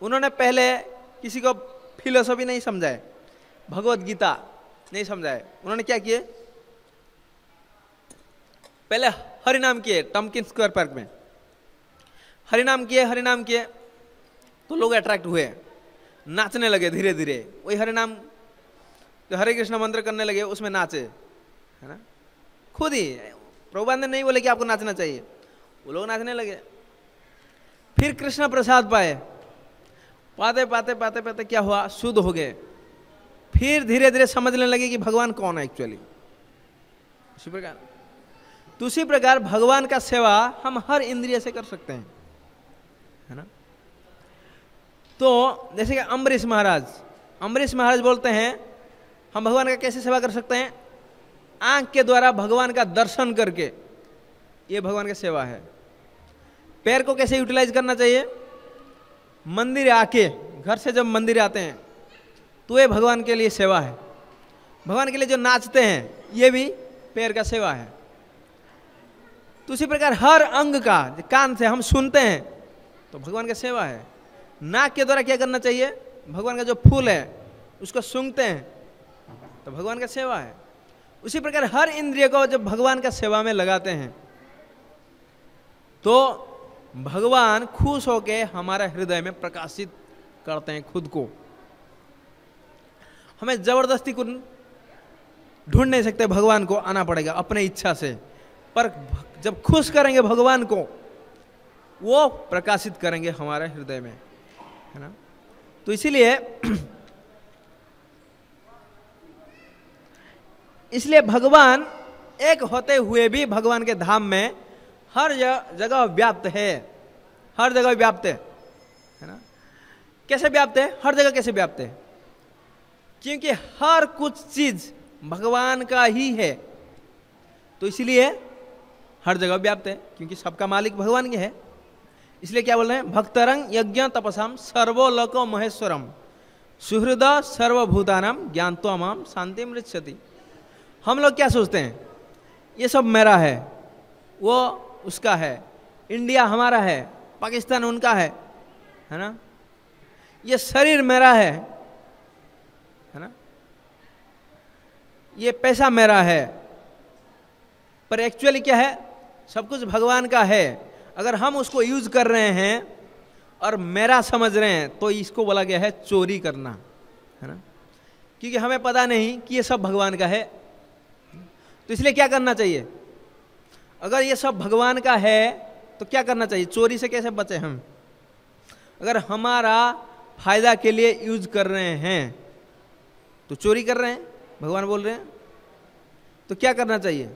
Speaker 2: उन्होंने किसी को फिलोसफी नहीं समझाए, भगवत गीता नहीं समझाए। उन्होंने क्या किए? पहले हरिनाम किए, टम्किन स्क्वायर पार्क में हरिनाम किए तो लोग अट्रैक्ट हुए, नाचने लगे धीरे धीरे। वही हरिनाम जो हरे कृष्ण मंत्र करने लगे उसमें नाचे, है ना। खुद ही प्रभुपाद ने नहीं बोले कि आपको नाचना चाहिए, वो लोग नाचने लगे। फिर कृष्ण प्रसाद पाए, पाते पाते पाते पाते क्या हुआ, शुद्ध हो गए। फिर धीरे धीरे समझने लगे कि भगवान कौन है एक्चुअली। उसी प्रकार भगवान का सेवा हम हर इंद्रिय से कर सकते हैं, है ना। तो जैसे कि अम्बरीश महाराज बोलते हैं हम भगवान का कैसे सेवा कर सकते हैं, आंख के द्वारा भगवान का दर्शन करके, ये भगवान का सेवा है। पैर को कैसे यूटिलाइज करना चाहिए, मंदिर आके, घर से जब मंदिर आते हैं तो ये भगवान के लिए सेवा है। भगवान के लिए जो नाचते हैं ये भी पैर का सेवा है। तो उसी प्रकार हर अंग का, कान से हम सुनते हैं तो भगवान का सेवा है। नाक के द्वारा क्या करना चाहिए, भगवान का जो फूल है उसको सूंघते हैं तो भगवान का सेवा है। उसी प्रकार हर इंद्रिय को जब भगवान का सेवा में लगाते हैं तो भगवान खुश होके हमारे हृदय में प्रकाशित करते हैं खुद को। हमें जबरदस्ती को ढूंढ नहीं सकते, भगवान को आना पड़ेगा अपने इच्छा से। पर जब खुश करेंगे भगवान को, वो प्रकाशित करेंगे हमारे हृदय में, है ना। तो इसलिए भगवान एक होते हुए भी भगवान के धाम में हर जगह व्याप्त है, हर जगह व्याप्त है ना। कैसे व्याप्त है, हर जगह कैसे व्याप्त है, क्योंकि हर कुछ चीज भगवान का ही है, तो इसलिए हर जगह व्याप्त है, क्योंकि सबका मालिक भगवान के है। इसलिए क्या बोल रहे हैं, भक्तरंग यज्ञ तपसाम सर्वोलोको महेश्वरम सुहृद सर्वभूतानाम ज्ञानत्वा माम शांति मृच्छति। हम लोग क्या सोचते हैं, ये सब मेरा है, वो उसका है, इंडिया हमारा है, पाकिस्तान उनका है ना, ये शरीर मेरा है ना, ये पैसा मेरा है। पर एक्चुअली क्या है, सब कुछ भगवान का है। अगर हम उसको यूज कर रहे हैं और मेरा समझ रहे हैं तो इसको बोला गया है चोरी करना, है ना, क्योंकि हमें पता नहीं कि ये सब भगवान का है। तो इसलिए क्या करना चाहिए, अगर ये सब भगवान का है तो क्या करना चाहिए, चोरी से कैसे बचे हम। अगर हमारा फायदा के लिए यूज कर रहे हैं तो चोरी कर रहे हैं, भगवान बोल रहे हैं। तो क्या करना चाहिए,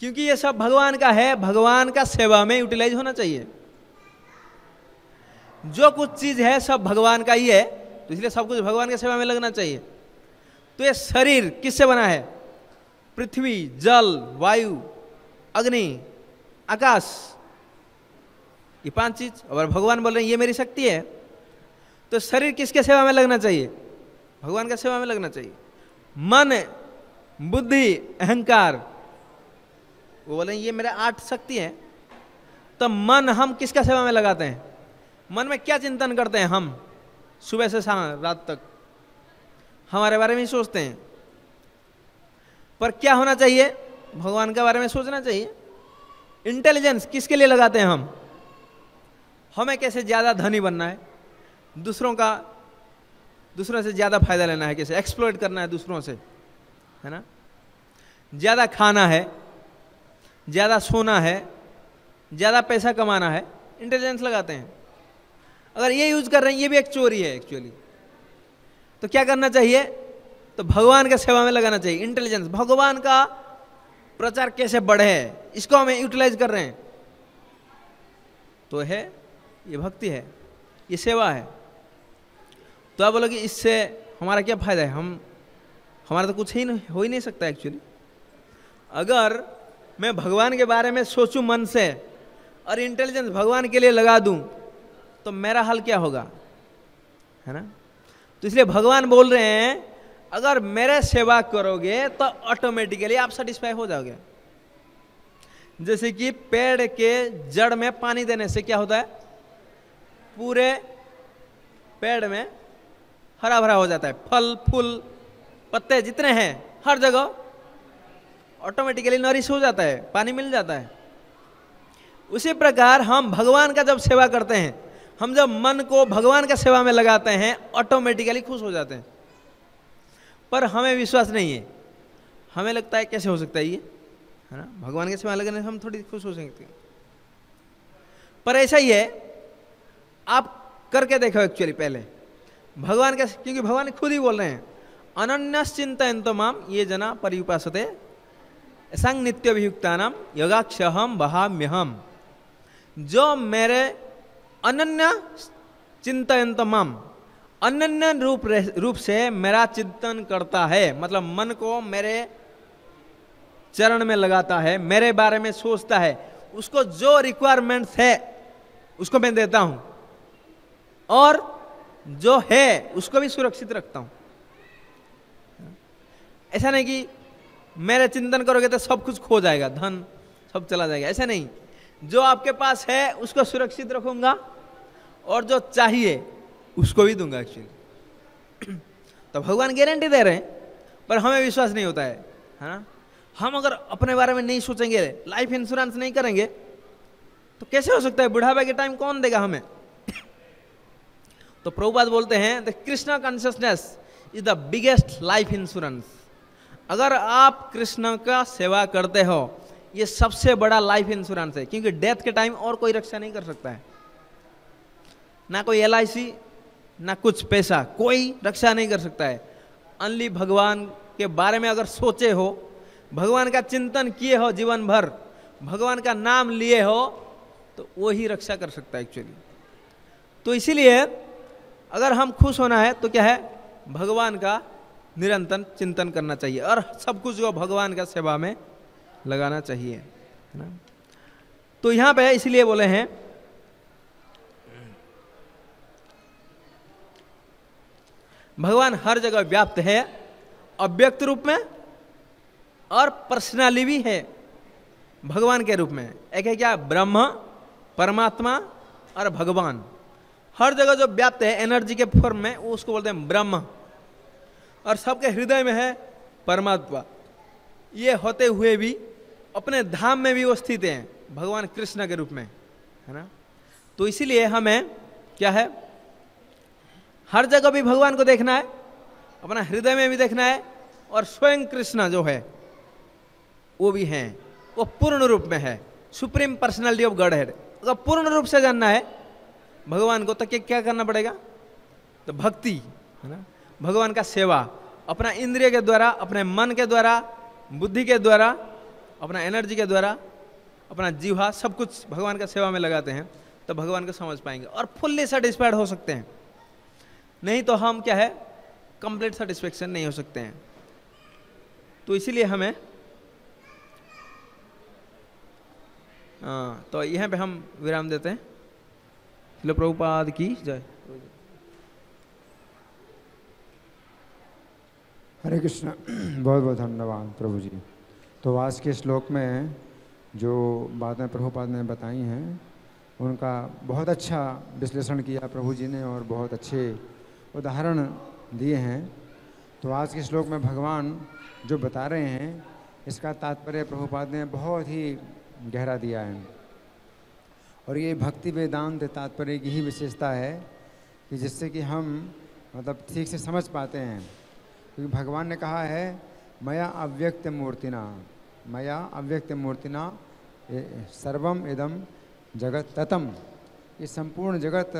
Speaker 2: क्योंकि ये सब भगवान का है, भगवान का सेवा में यूटिलाइज होना चाहिए। जो कुछ चीज है सब भगवान का ही है, तो इसलिए सब कुछ भगवान के सेवा में लगना चाहिए। तो ये शरीर किससे बना है, पृथ्वी, जल, वायु, अग्नि, आकाश, ये 5 चीज। और भगवान बोल रहे हैं ये मेरी शक्ति है, तो शरीर किसके सेवा में लगना चाहिए, भगवान का सेवा में लगना चाहिए। मन, बुद्धि, अहंकार, वो बोले ये मेरा 8 शक्ति है। तो मन हम किसका सेवा में लगाते हैं, मन में क्या चिंतन करते हैं हम, सुबह से शाम रात तक हमारे बारे में ही सोचते हैं। पर क्या होना चाहिए, भगवान के बारे में सोचना चाहिए। इंटेलिजेंस किसके लिए लगाते हैं हम, हमें कैसे ज्यादा धनी बनना है, दूसरों से ज्यादा फायदा लेना है, कैसे एक्सप्लॉइट करना है दूसरों से, है ना, ज्यादा खाना है, ज्यादा सोना है, ज्यादा पैसा कमाना है, इंटेलिजेंस लगाते हैं। अगर ये यूज कर रहे हैं ये भी एक चोरी है एक्चुअली। तो क्या करना चाहिए, तो भगवान का सेवा में लगाना चाहिए। इंटेलिजेंस, भगवान का प्रचार कैसे बढ़े, इसको हमें यूटिलाइज कर रहे हैं, तो है ये भक्ति है, ये सेवा है। तो आप बोलोगे इससे हमारा क्या फायदा है, हमारा तो कुछ ही हो ही नहीं सकता एक्चुअली। अगर मैं भगवान के बारे में सोचूं मन से और इंटेलिजेंस भगवान के लिए लगा दूं तो मेरा हल क्या होगा, है ना। तो इसलिए भगवान बोल रहे हैं अगर मेरे सेवा करोगे तो ऑटोमेटिकली आप सेटिस्फाई हो जाओगे। जैसे कि पेड़ के जड़ में पानी देने से क्या होता है, पूरे पेड़ में हरा भरा हो जाता है, फल फूल पत्ते जितने हैं हर जगह ऑटोमेटिकली नरिश हो जाता है, पानी मिल जाता है। उसी प्रकार हम भगवान का जब सेवा करते हैं, हम जब मन को भगवान का सेवा में लगाते हैं ऑटोमेटिकली खुश हो जाते हैं। पर हमें विश्वास नहीं है, हमें लगता है कैसे हो सकता है ये, है ना। भगवान की सेवा लगने से हम थोड़ी खुश हो सकते हैं, पर ऐसा ही है, आप करके देखो एक्चुअली पहले भगवान का, क्योंकि भगवान खुद ही बोल रहे हैं अनन्यश्चिन्तयन्तो माम ये जना पर्युपासते संग नित्याभियुक्तानाम योगाक्षहम वहाम्यहम। जो मेरे अनन्य चिंतयन्त माम, अनन्य रूप से मेरा चिंतन करता है, मतलब मन को मेरे चरण में लगाता है, मेरे बारे में सोचता है, उसको जो रिक्वायरमेंट्स है उसको मैं देता हूं, और जो है उसको भी सुरक्षित रखता हूं। ऐसा नहीं कि मेरे चिंतन करोगे तो सब कुछ खो जाएगा, धन सब चला जाएगा, ऐसा नहीं। जो आपके पास है उसको सुरक्षित रखूंगा, और जो चाहिए उसको भी दूंगा एक्चुअली। तो भगवान गारंटी दे रहे हैं, पर हमें विश्वास नहीं होता है ना। हम अगर अपने बारे में नहीं सोचेंगे, लाइफ इंश्योरेंस नहीं करेंगे, तो कैसे हो सकता है? बुढ़ापे के टाइम कौन देगा हमें? तो प्रभुपाद बोलते हैं the Krishna consciousness is the biggest life insurance. अगर आप कृष्ण का सेवा करते हो, ये सबसे बड़ा लाइफ इंश्योरेंस है, क्योंकि डेथ के टाइम और कोई रक्षा नहीं कर सकता है, ना कोई LIC, ना कुछ पैसा, कोई रक्षा नहीं कर सकता है। ओनली भगवान के बारे में अगर सोचे हो, भगवान का चिंतन किए हो जीवन भर, भगवान का नाम लिए हो, तो वो ही रक्षा कर सकता है एक्चुअली। तो इसीलिए अगर हम खुश होना है तो क्या है, भगवान का निरंतर चिंतन करना चाहिए, और सब कुछ जो भगवान का सेवा में लगाना चाहिए, है ना। तो यहां पे इसलिए बोले हैं भगवान हर जगह व्याप्त है, अव्यक्त रूप में और पर्सनली भी है भगवान के रूप में। एक है क्या, ब्रह्म, परमात्मा और भगवान। हर जगह जो व्याप्त है एनर्जी के फॉर्म में, वो उसको बोलते हैं ब्रह्म, और सबके हृदय में है परमात्मा। ये होते हुए भी अपने धाम में भी वो स्थित हैं भगवान कृष्ण के रूप में, है ना। तो इसीलिए हमें क्या है, हर जगह भी भगवान को देखना है, अपना हृदय में भी देखना है, और स्वयं कृष्ण जो है वो भी हैं, वो पूर्ण रूप में है, supreme personality of God head. अगर पूर्ण रूप से जानना है भगवान को तो क्या करना पड़ेगा? तो भक्ति, है ना, भगवान का सेवा, अपना इंद्रिय के द्वारा, अपने मन के द्वारा, बुद्धि के द्वारा, अपना एनर्जी के द्वारा, अपना जीवा, सब कुछ भगवान का सेवा में लगाते हैं, तो भगवान को समझ पाएंगे और फुल्ली सेटिस्फाइड हो सकते हैं। नहीं तो हम क्या है, कंप्लीट सेटिस्फेक्शन नहीं हो सकते हैं। तो इसीलिए हमें तो यहाँ पे हम विराम देते हैं। श्रील प्रभुपाद की जय।
Speaker 3: हरे कृष्ण। बहुत बहुत धन्यवाद प्रभु जी। तो आज के श्लोक में जो बातें प्रभुपाद ने बताई हैं, उनका बहुत अच्छा विश्लेषण किया प्रभु जी ने, और बहुत अच्छे उदाहरण दिए हैं। तो आज के श्लोक में भगवान जो बता रहे हैं, इसका तात्पर्य प्रभुपाद ने बहुत ही गहरा दिया है, और ये भक्ति वेदांत तात्पर्य की ही विशेषता है कि जिससे कि हम मतलब ठीक से समझ पाते हैं। क्योंकि भगवान ने कहा है मया अव्यक्त मूर्तिना, मया अव्यक्त मूर्तिना सर्वम इदम जगत ततम, ये संपूर्ण जगत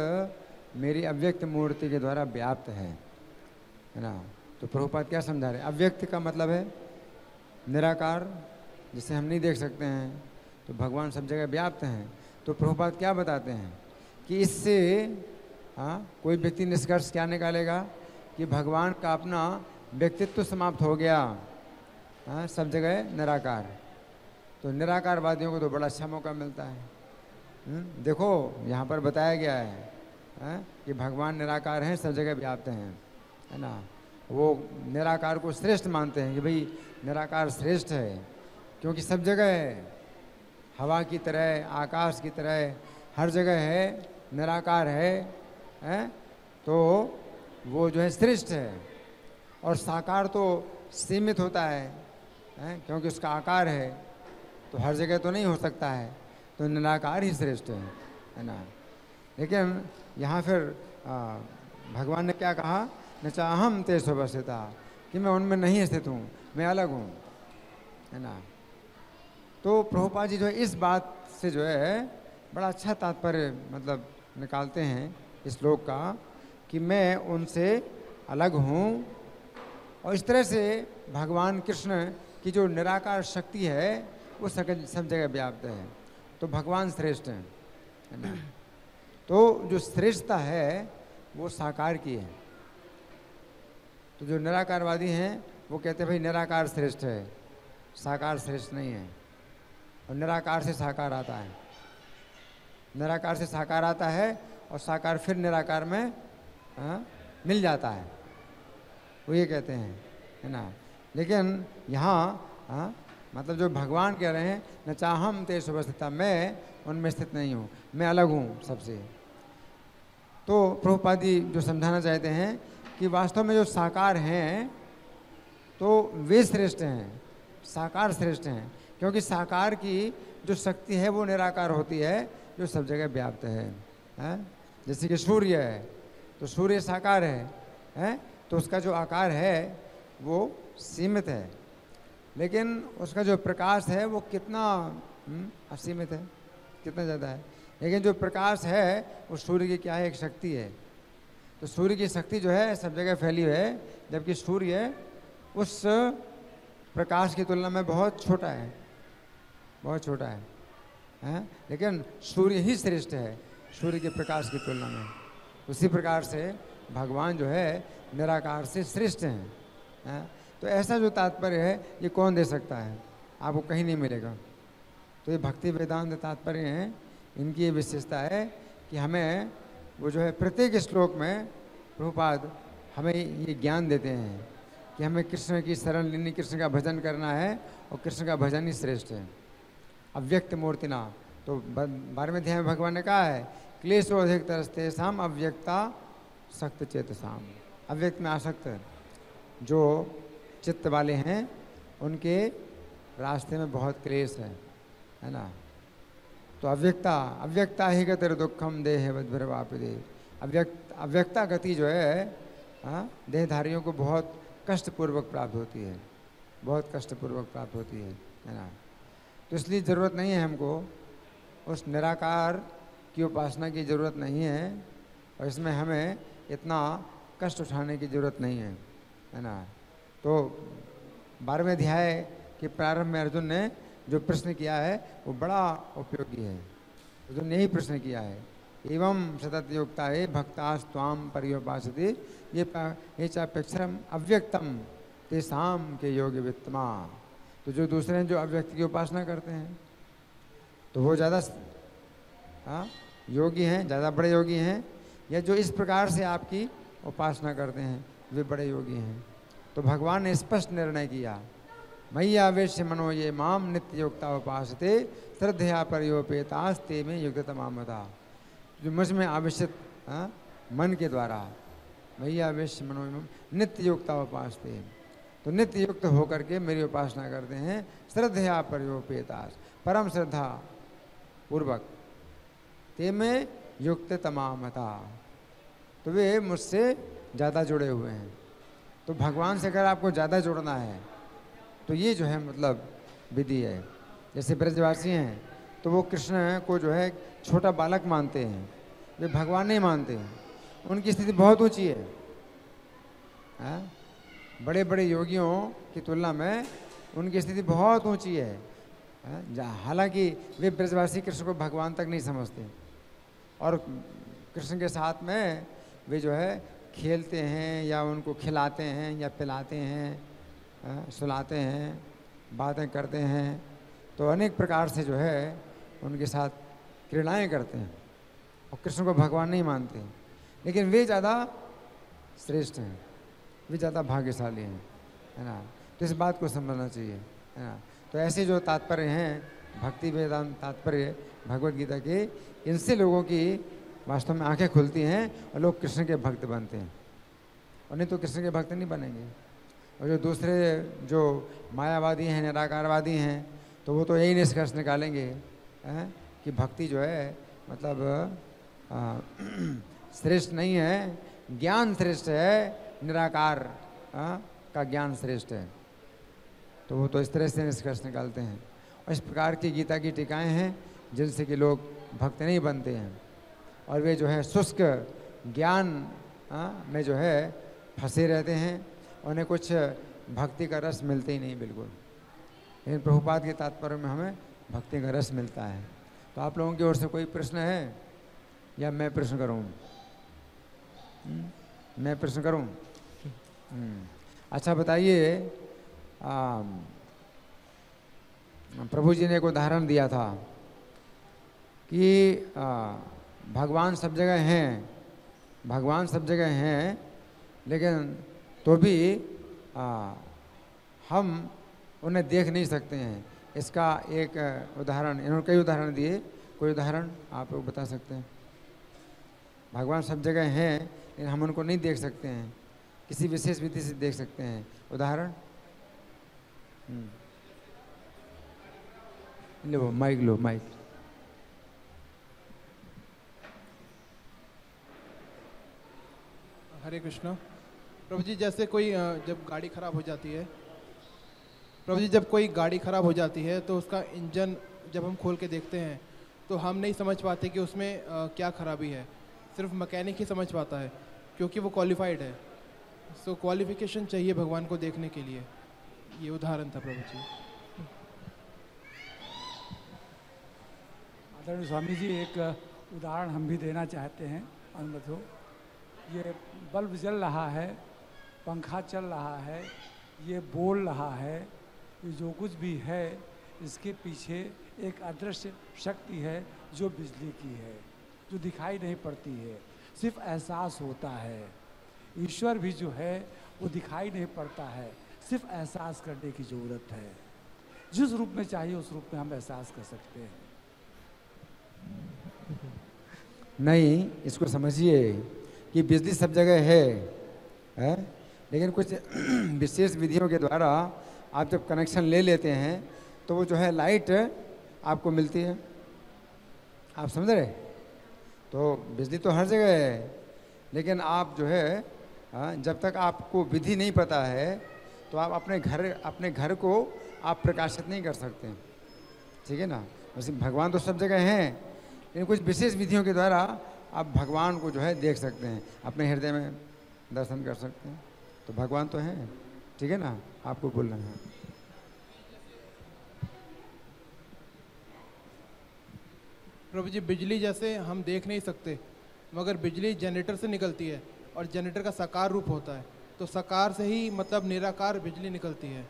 Speaker 3: मेरी अव्यक्त मूर्ति के द्वारा व्याप्त है ना। तो प्रभुपाद क्या समझा रहे? अव्यक्त का मतलब है निराकार, जिसे हम नहीं देख सकते हैं। तो भगवान सब जगह व्याप्त हैं। तो प्रभुपाद क्या बताते हैं कि इससे कोई व्यक्ति निष्कर्ष क्या निकालेगा कि भगवान का अपना व्यक्तित्व समाप्त हो गया, सब जगह निराकार। तो निराकारवादियों को तो बड़ा अच्छा मौका मिलता है। देखो यहाँ पर बताया गया है कि भगवान निराकार हैं, सब जगह व्याप्त हैं, है ना। वो निराकार को श्रेष्ठ मानते हैं कि भाई निराकार श्रेष्ठ है, क्योंकि सब जगह है, हवा की तरह, आकाश की तरह, हर जगह है, निराकार है, तो वो जो है श्रेष्ठ है। और साकार तो सीमित होता है, क्योंकि उसका आकार है, तो हर जगह तो नहीं हो सकता है, तो निराकार ही श्रेष्ठ है ना। लेकिन यहाँ फिर भगवान ने क्या कहा, न चाहम तेषु अवस्थिता, कि मैं उनमें नहीं स्थित हूँ, मैं अलग हूँ, है ना। तो प्रभुपाद जी जो है इस बात से जो है बड़ा अच्छा तात्पर्य मतलब निकालते हैं इस श्लोक का कि मैं उनसे अलग हूँ, और इस तरह से भगवान कृष्ण की जो निराकार शक्ति है वो सब जगह व्याप्त है। तो भगवान श्रेष्ठ हैं, है ना। तो जो श्रेष्ठता है वो साकार की है। तो जो निराकारवादी हैं वो कहते हैं भाई निराकार श्रेष्ठ है, साकार श्रेष्ठ नहीं है। और निराकार से साकार आता है, निराकार से साकार आता है और साकार फिर निराकार में मिल जाता है, वो ये कहते हैं, है ना। लेकिन यहाँ मतलब जो भगवान कह रहे हैं न चाहम तेषु अवस्थिता, मैं उनमें स्थित नहीं हूँ, मैं अलग हूँ सबसे। तो प्रभुपाद जी जो समझाना चाहते हैं कि वास्तव में जो साकार हैं तो वे श्रेष्ठ हैं, साकार श्रेष्ठ हैं, क्योंकि साकार की जो शक्ति है वो निराकार होती है जो सब जगह व्याप्त है? जैसे कि सूर्य है तो सूर्य साकार है? तो उसका जो आकार है वो सीमित है, लेकिन उसका जो प्रकाश है वो कितना असीमित है, कितना ज़्यादा है। लेकिन जो प्रकाश है वो सूर्य की क्या है, एक शक्ति है। तो सूर्य की शक्ति जो है सब जगह फैली हुई है, जबकि सूर्य उस प्रकाश की तुलना में बहुत छोटा है, बहुत छोटा है? लेकिन सूर्य ही श्रेष्ठ है सूर्य के प्रकाश की तुलना में। उसी प्रकार से भगवान जो है निराकार से श्रेष्ठ हैं। तो ऐसा जो तात्पर्य है ये कौन दे सकता है, आपको कहीं नहीं मिलेगा। तो ये भक्ति वेदांत तात्पर्य हैं, इनकी ये विशेषता है कि हमें वो जो है प्रत्येक श्लोक में प्रभुपाद हमें ये ज्ञान देते हैं कि हमें कृष्ण की शरण लेनी, कृष्ण का भजन करना है, और कृष्ण का भजन ही श्रेष्ठ है। अव्यक्त मूर्तिना, तो 12वें अध्याय में भगवान ने कहा है क्लेशो अधिक तरस्तेषाम अव्यक्ता सक्त चेतसाम। अव्यक्त में आसक्त जो चित्त वाले हैं उनके रास्ते में बहुत क्लेश है ना। तो अव्यक्ता ही गतिर दुखम देह बद्भरवापिदे। अव्यक्ता गति जो है देहधारियों को बहुत कष्टपूर्वक प्राप्त होती है, बहुत कष्टपूर्वक प्राप्त होती है ना। तो इसलिए ज़रूरत नहीं है हमको उस निराकार की उपासना की ज़रूरत नहीं है, और इसमें हमें इतना कष्ट उठाने की ज़रूरत नहीं है ना। तो 12वें अध्याय के प्रारंभ में अर्जुन ने जो प्रश्न किया है वो बड़ा उपयोगी है। अर्जुन ने यही प्रश्न किया है, एवं सतत युक्ता है भक्ता स्वाम पर्योपासते ये चापेक्षरम अव्यक्तम तेषाम के योग्य वित्तमा। तो जो दूसरे हैं जो अव्यक्त की उपासना करते हैं तो वो ज़्यादा योगी हैं, ज़्यादा बड़े योगी हैं, या जो इस प्रकार से आपकी उपासना करते हैं वे बड़े योगी हैं। तो भगवान ने स्पष्ट निर्णय किया, मैया वेश्य मनो ये माम नित्य युक्ता उपासते श्रद्धया पर्योपेतास्ते में युक्ततमामता। जो मुझ में आवेशित मन के द्वारा मैया वेश्य मनो नित्य युक्ता उपासते, तो नित्य युक्त होकर के मेरी उपासना करते हैं। श्रद्धया पर्योपेतास, परम श्रद्धा पूर्वक, ते में युक्त तमामता, तो वे मुझसे ज़्यादा जुड़े हुए हैं। तो भगवान से अगर आपको ज़्यादा जुड़ना है तो ये जो है मतलब विधि है। जैसे ब्रजवासी हैं तो वो कृष्ण को जो है छोटा बालक मानते हैं, वे भगवान नहीं मानते हैं, उनकी स्थिति बहुत ऊंची है। बड़े बड़े योगियों की तुलना में उनकी स्थिति बहुत ऊंची है। हालांकि वे ब्रजवासी कृष्ण को भगवान तक नहीं समझते, और कृष्ण के साथ में वे जो है खेलते हैं या उनको खिलाते हैं या पिलाते हैं, सुलाते हैं, बातें करते हैं, तो अनेक प्रकार से जो है उनके साथ क्रीड़ाएं करते हैं, और कृष्ण को भगवान नहीं मानते। लेकिन वे ज़्यादा श्रेष्ठ हैं, वे ज़्यादा भाग्यशाली हैं, है ना। तो इस बात को समझना चाहिए, है ना। तो ऐसे जो तात्पर्य हैं भक्ति वेदांत तात्पर्य भगवद गीता के, इनसे लोगों की वास्तव में आंखें खुलती हैं और लोग कृष्ण के भक्त बनते हैं, और नहीं तो कृष्ण के भक्त नहीं बनेंगे। और जो दूसरे जो मायावादी हैं, निराकारवादी हैं, तो वो तो यही निष्कर्ष निकालेंगे कि भक्ति जो है मतलब श्रेष्ठ नहीं है, ज्ञान श्रेष्ठ है, निराकार का ज्ञान श्रेष्ठ है। तो वो तो इस तरह से निष्कर्ष निकालते हैं। इस प्रकार की गीता की टीकाएं हैं जिनसे कि लोग भक्त नहीं बनते हैं और वे जो है शुष्क ज्ञान में जो है फंसे रहते हैं, उन्हें कुछ भक्ति का रस मिलते ही नहीं बिल्कुल। लेकिन प्रभुपाद के तात्पर्य में हमें भक्ति का रस मिलता है। तो आप लोगों की ओर से कोई प्रश्न है या मैं प्रश्न करूं? मैं प्रश्न करूं? अच्छा बताइए, प्रभु जी ने एक उदाहरण दिया था कि भगवान सब जगह हैं, भगवान सब जगह हैं, लेकिन तो भी हम उन्हें देख नहीं सकते हैं। इसका एक उदाहरण, इन्होंने कई उदाहरण दिए, कोई उदाहरण आप लोग बता सकते हैं? भगवान सब जगह हैं लेकिन हम उनको नहीं देख सकते हैं, किसी विशेष विधि से देख सकते हैं। उदाहरण? लो माइक, लो माइक।
Speaker 4: हरे कृष्णा। प्रभु जी, जैसे कोई जब गाड़ी खराब हो जाती है, प्रभु जी जब कोई गाड़ी खराब हो जाती है तो उसका इंजन जब हम खोल के देखते हैं तो हम नहीं समझ पाते कि उसमें क्या खराबी है, सिर्फ मैकेनिक ही समझ पाता है क्योंकि वो क्वालिफाइड है। सो क्वालिफिकेशन चाहिए भगवान को देखने के लिए। ये उदाहरण था प्रभु जी।
Speaker 5: आदरणीय स्वामी जी, एक उदाहरण हम भी देना चाहते हैं, अनुमति हो। ये बल्ब जल रहा है, पंखा चल रहा है, ये बोल रहा है, ये जो कुछ भी है इसके पीछे एक अदृश्य शक्ति है जो बिजली की है, जो दिखाई नहीं पड़ती है, सिर्फ एहसास होता है। ईश्वर भी जो है वो दिखाई नहीं पड़ता है, सिर्फ एहसास करने की ज़रूरत है। जिस रूप में चाहिए उस रूप में हम एहसास कर सकते हैं।
Speaker 3: नहीं, इसको समझिए कि बिजली सब जगह है, लेकिन कुछ विशेष विधियों के द्वारा आप जब कनेक्शन ले लेते हैं तो वो जो है लाइट आपको मिलती है। आप समझ रहे? तो बिजली तो हर जगह है, लेकिन आप जो है जब तक आपको विधि नहीं पता है तो आप अपने घर को आप प्रकाशित नहीं कर सकते, ठीक है ना। वैसे भगवान तो सब जगह हैं, लेकिन कुछ विशेष विधियों के द्वारा आप भगवान को जो है देख सकते हैं, अपने हृदय में दर्शन कर सकते हैं। तो भगवान तो हैं, ठीक है ना। आपको बोलना है।
Speaker 4: प्रभु जी, बिजली जैसे हम देख नहीं सकते, मगर बिजली जनरेटर से निकलती है और जनरेटर का साकार रूप होता है, तो साकार से ही मतलब निराकार बिजली निकलती है।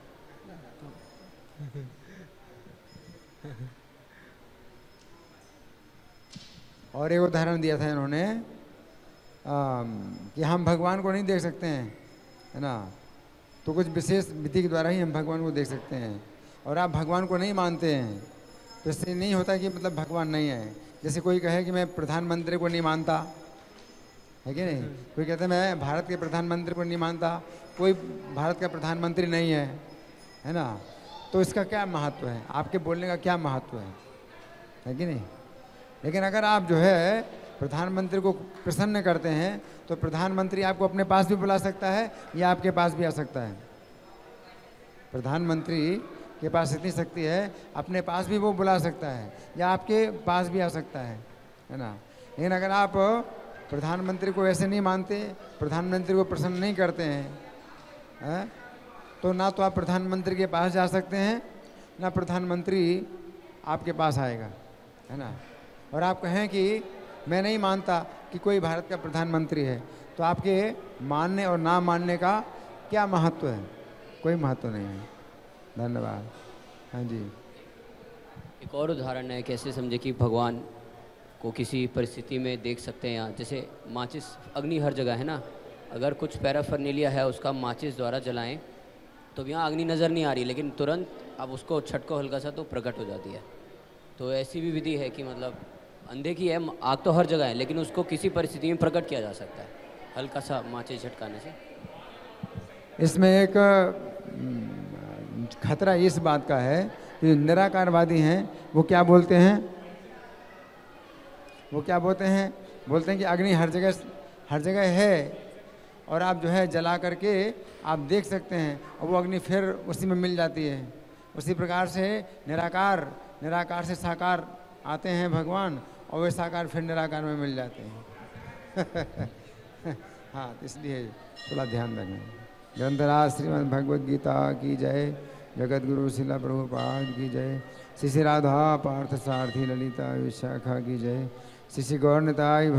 Speaker 3: और एक उदाहरण दिया था इन्होंने कि हम भगवान को नहीं देख सकते हैं, है ना। तो कुछ विशेष विधि के द्वारा ही हम भगवान को देख सकते हैं। और आप भगवान को नहीं मानते हैं तो इससे नहीं होता कि मतलब भगवान नहीं है। जैसे कोई कहे कि मैं प्रधानमंत्री को नहीं मानता, है कि नहीं। कोई कहता है मैं भारत के प्रधानमंत्री को नहीं मानता, कोई भारत का प्रधानमंत्री नहीं है ना। तो इसका क्या महत्व है, आपके बोलने का क्या महत्व है कि नहीं। लेकिन अगर आप जो है प्रधानमंत्री को प्रसन्न करते हैं तो प्रधानमंत्री आपको अपने पास भी बुला सकता है या आपके पास भी आ सकता है। प्रधानमंत्री के पास इतनी शक्ति है, अपने पास भी वो बुला सकता है या आपके पास भी आ सकता है ना। लेकिन अगर आप प्रधानमंत्री को ऐसे नहीं मानते, प्रधानमंत्री को प्रसन्न नहीं करते हैं, तो ना तो आप प्रधानमंत्री के पास जा सकते हैं, ना प्रधानमंत्री आपके पास आएगा, है ना। और आप कहें कि मैं नहीं मानता कि कोई भारत का प्रधानमंत्री है, तो आपके मानने और ना मानने का क्या महत्व है? कोई महत्व नहीं है। धन्यवाद। हाँ जी।
Speaker 6: एक और उदाहरण है, कैसे समझे कि भगवान को किसी परिस्थिति में देख सकते हैं। यहाँ जैसे माचिस, अग्नि हर जगह है ना, अगर कुछ पैराफर्नेलिया है उसका माचिस द्वारा जलाएं तो यहाँ अग्नि नज़र नहीं आ रही, लेकिन तुरंत आप उसको छटको हल्का सा तो प्रकट हो जाती है। तो ऐसी भी विधि है कि मतलब अंधे की है, आग तो हर जगह है, लेकिन उसको किसी परिस्थिति में प्रकट किया जा सकता है हल्का सा माचिस झटकाने से।
Speaker 3: इसमें एक खतरा इस बात का है कि निराकारवादी हैं वो क्या बोलते हैं, बोलते हैं कि अग्नि हर जगह है और आप जो है जला करके आप देख सकते हैं और वो अग्नि फिर उसी में मिल जाती है। उसी प्रकार से निराकार से साकार आते हैं भगवान, और वे साकार फिर निराकार में मिल जाते हैं। हाँ, तो इसलिए थोड़ा ध्यान रखना। ग्रंथराज श्रीमद् भगवद गीता की जय, जगत गुरु शिला प्रभुपाद की जय, श्री श्री राधा पार्थ सारथी ललिता विशाखा की जय, श्री श्री गौर निताई